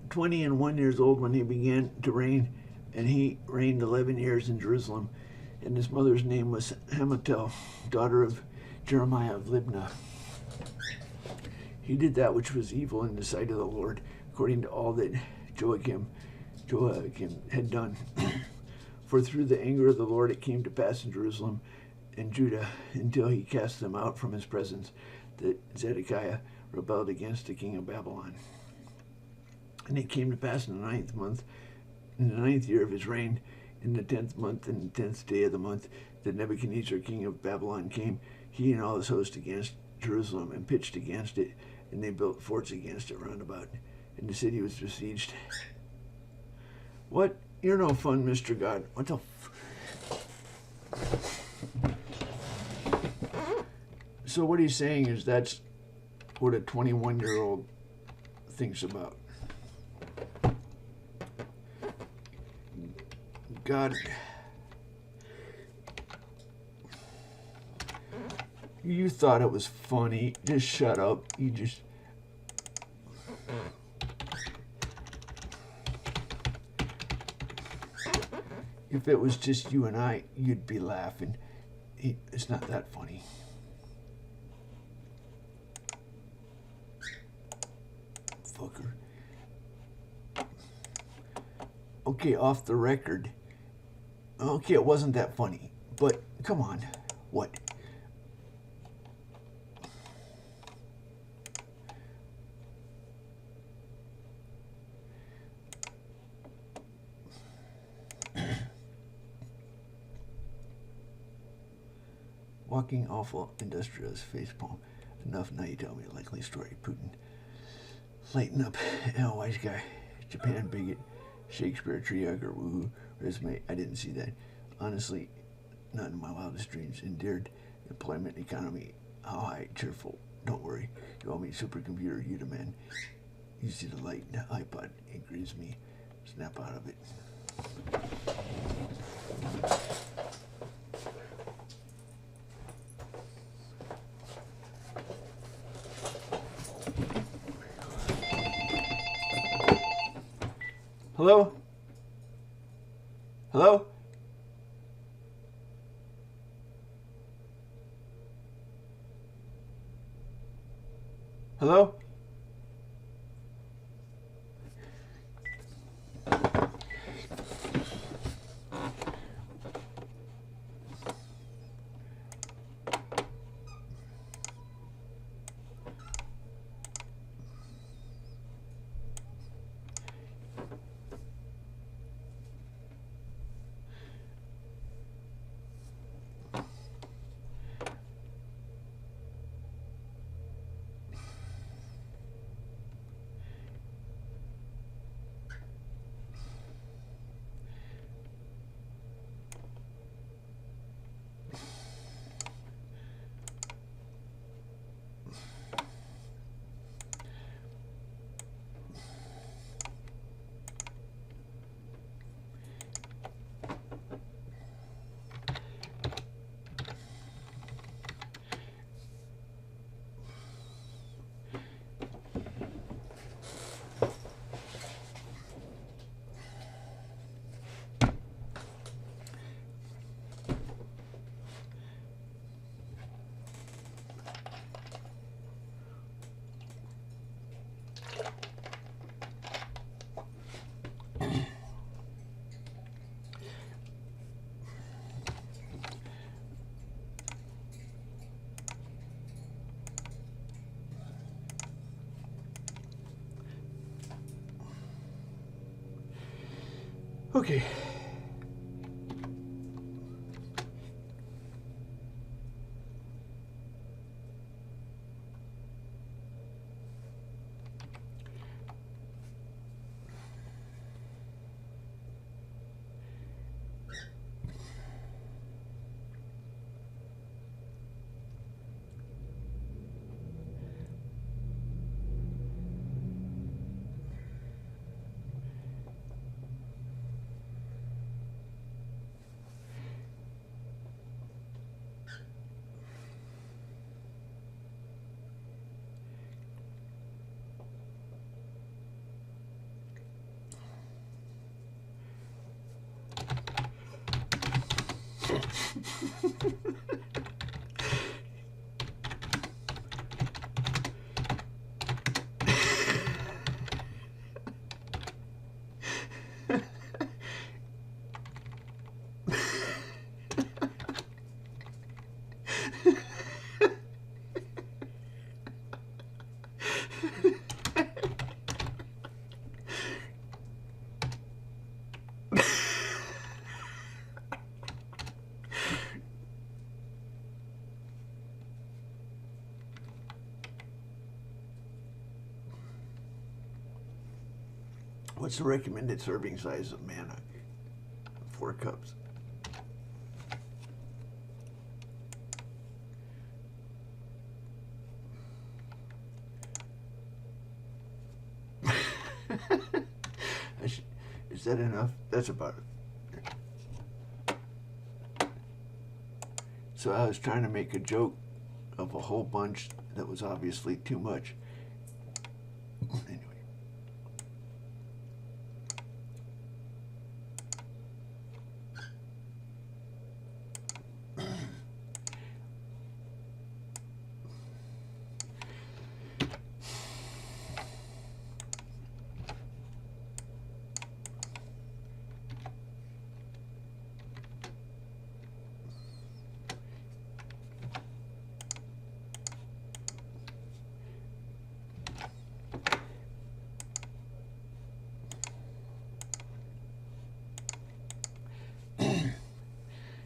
21 years old when he began to reign, and he reigned 11 years in Jerusalem. And his mother's name was Hamutal, daughter of Jeremiah of Libnah. He did that which was evil in the sight of the Lord, according to all that Joachim had done. For through the anger of the Lord it came to pass in Jerusalem and Judah, until he cast them out from his presence, that Zedekiah rebelled against the king of Babylon. And it came to pass in the 9th month, in the 9th year of his reign, in the 10th month and the 10th day of the month, that Nebuchadnezzar king of Babylon came, he and all his host, against Jerusalem, and pitched against it, and they built forts against it round about, and the city was besieged. What? You're no fun, Mr. God. What the So what he's saying is that's what a 21-year-old thinks about. God, you thought it was funny. Just shut up. You just... If it was just you and I, you'd be laughing. It's not that funny. Fucker. Okay, off the record. Okay, it wasn't that funny. But, come on. What? Walking awful industrious facepalm. Enough, now you tell me a likely story. Putin. Lighten up. Oh, wise guy. Japan bigot. Shakespeare tree hugger. Woohoo. Resume. I didn't see that. Honestly, not in my wildest dreams. Endeared employment economy. How high? Cheerful. Don't worry. You owe me supercomputer. You demand. You see the light. iPod. It grieves me. Snap out of it. Hello? Hello? Hello? Okay. What's the recommended serving size of manna? 4 cups. Is that enough? That's about it. So I was trying to make a joke of a whole bunch that was obviously too much. Anyway.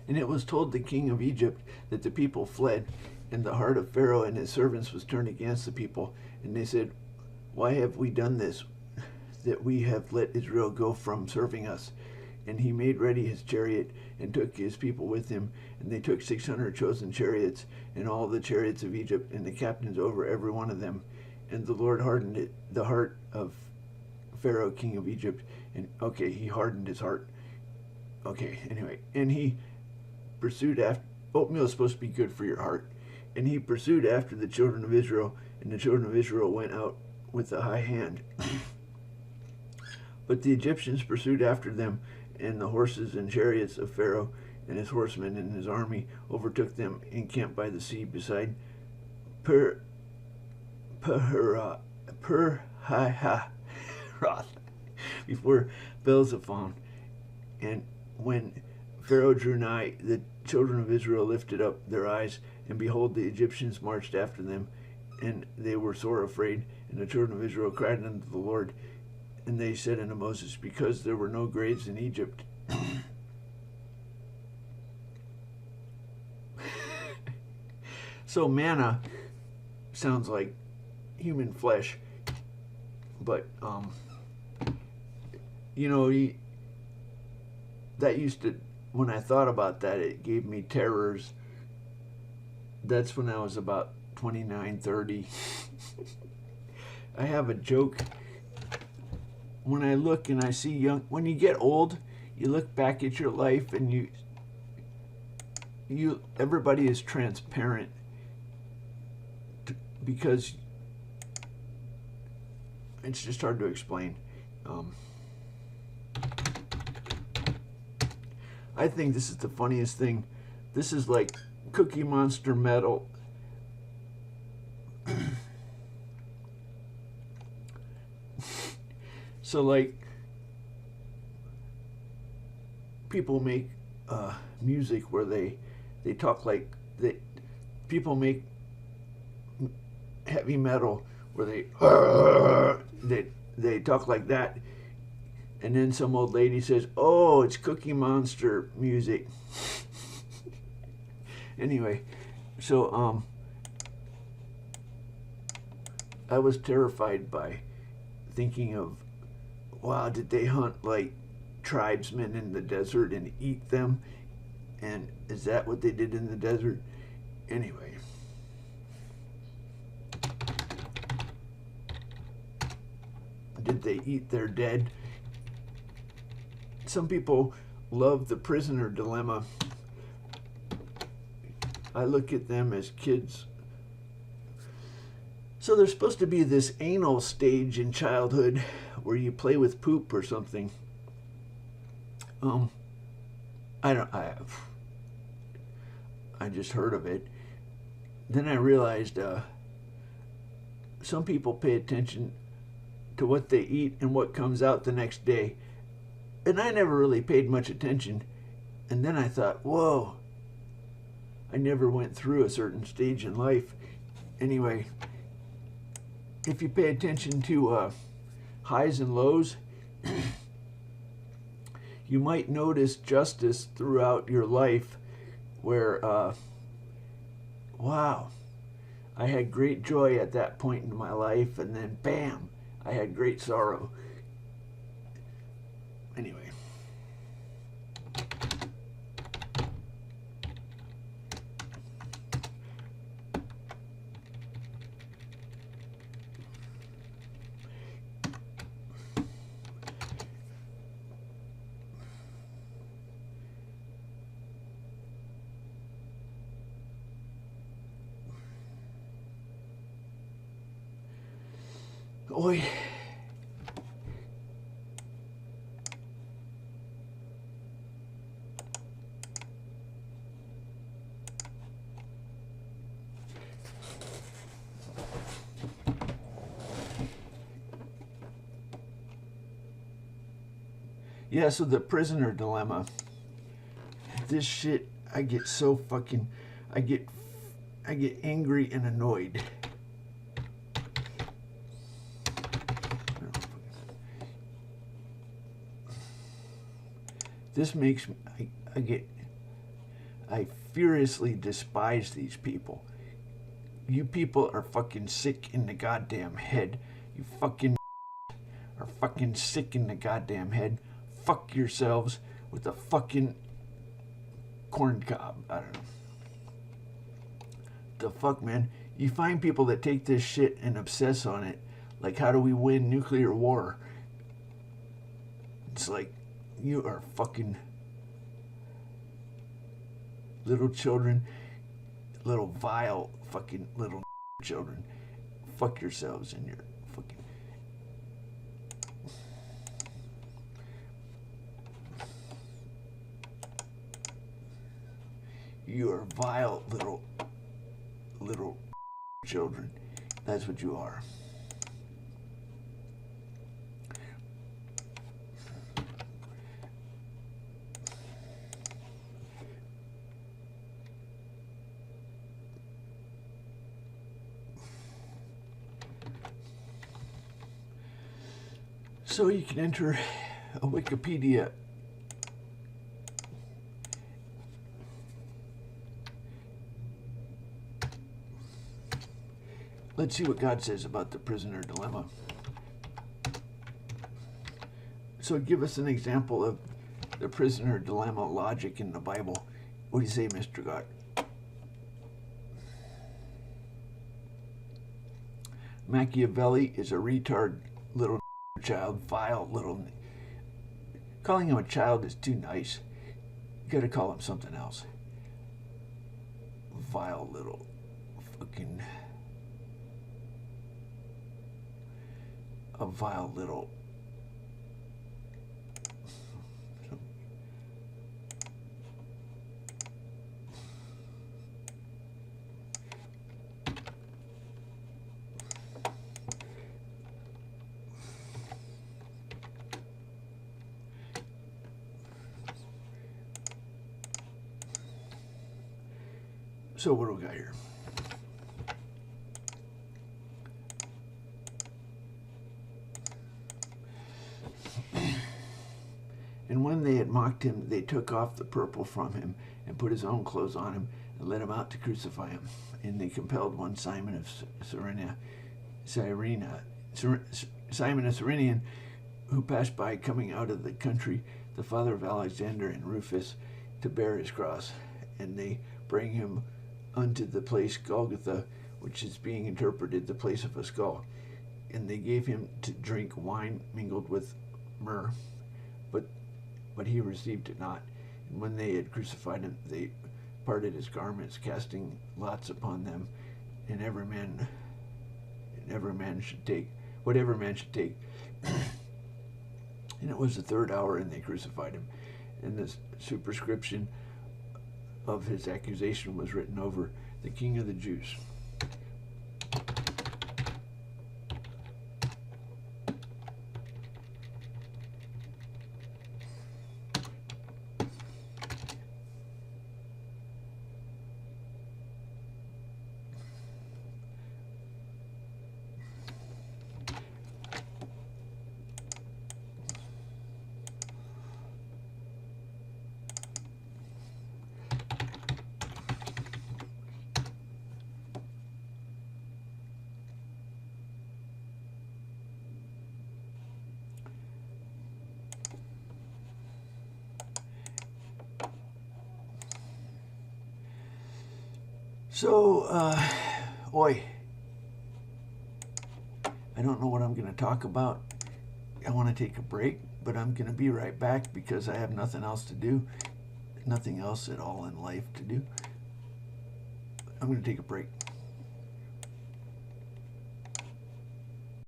And it was told the king of Egypt that the people fled, and the heart of Pharaoh and his servants was turned against the people. And they said, "Why have we done this, that we have let Israel go from serving us?" And he made ready his chariot and took his people with him. And they took 600 chosen chariots and all the chariots of Egypt and the captains over every one of them. And the Lord hardened the heart of Pharaoh, king of Egypt. And okay, he hardened his heart. Okay, anyway. And he pursued after, oatmeal is supposed to be good for your heart. And he pursued after the children of Israel, and the children of Israel went out with a high hand. But the Egyptians pursued after them, and the horses and chariots of Pharaoh and his horsemen and his army overtook them, encamped by the sea beside Perhahiroth, before Baal-zephon. And when Pharaoh drew nigh, the children of Israel lifted up their eyes, and behold, the Egyptians marched after them, and they were sore afraid. And the children of Israel cried unto the Lord, and they said unto Moses, because there were no graves in Egypt. So manna sounds like human flesh, but that used to, when I thought about that, it gave me terrors. That's when I was about 29, 30. I have a joke. When I look and I see when you get old, you look back at your life and everybody is transparent because it's just hard to explain. I think this is the funniest thing. This is like Cookie Monster metal. So like people make music where they talk like people make heavy metal where they talk like that, And then some old lady says, "Oh, it's Cookie Monster music." Anyway, so I was terrified by thinking of, wow, did they hunt like tribesmen in the desert and eat them? And is that what they did in the desert? Anyway. Did they eat their dead? Some people love the prisoner dilemma. I look at them as kids. So there's supposed to be this anal stage in childhood where you play with poop or something. I just heard of it. Then I realized some people pay attention to what they eat and what comes out the next day. And I never really paid much attention. And then I thought, whoa, I never went through a certain stage in life. Anyway, if you pay attention to highs and lows, you might notice justice throughout your life where, wow, I had great joy at that point in my life, and then bam, I had great sorrow. Anyway. Oi. Yeah, so the prisoner dilemma. This shit, I get so fucking, I get angry and annoyed. This makes me, I furiously despise these people. You people are fucking sick in the goddamn head. You fucking are fucking sick in the goddamn head. Fuck yourselves with a fucking corn cob. I don't know. The fuck, man? You find people that take this shit and obsess on it. Like, how do we win nuclear war? It's like, you are fucking little children, little vile fucking little children. Fuck yourselves and your fucking... You are vile little children. That's what you are. So you can enter a Wikipedia. Let's see what God says about the prisoner dilemma. So give us an example of the prisoner dilemma logic in the Bible. What do you say, Mr. God? Machiavelli is a retard little child, vile little... Calling him a child is too nice. You gotta call him something else. Vile little fucking... A vile little... So what do we got here? And when they had mocked him, they took off the purple from him and put his own clothes on him and led him out to crucify him. And they compelled one Simon of Simon a Cyrenian, who passed by coming out of the country, the father of Alexander and Rufus, to bear his cross. And they bring him unto the place Golgotha, which is being interpreted the place of a skull. And they gave him to drink wine mingled with myrrh, but he received it not. And when they had crucified him, they parted his garments, casting lots upon them, and every man should take whatever man should take. And it was the third hour, and they crucified him. And the superscription of his accusation was written over, the King of the Jews. So, I don't know what I'm going to talk about. I want to take a break, but I'm going to be right back because I have nothing else to do, nothing else at all in life to do. I'm going to take a break.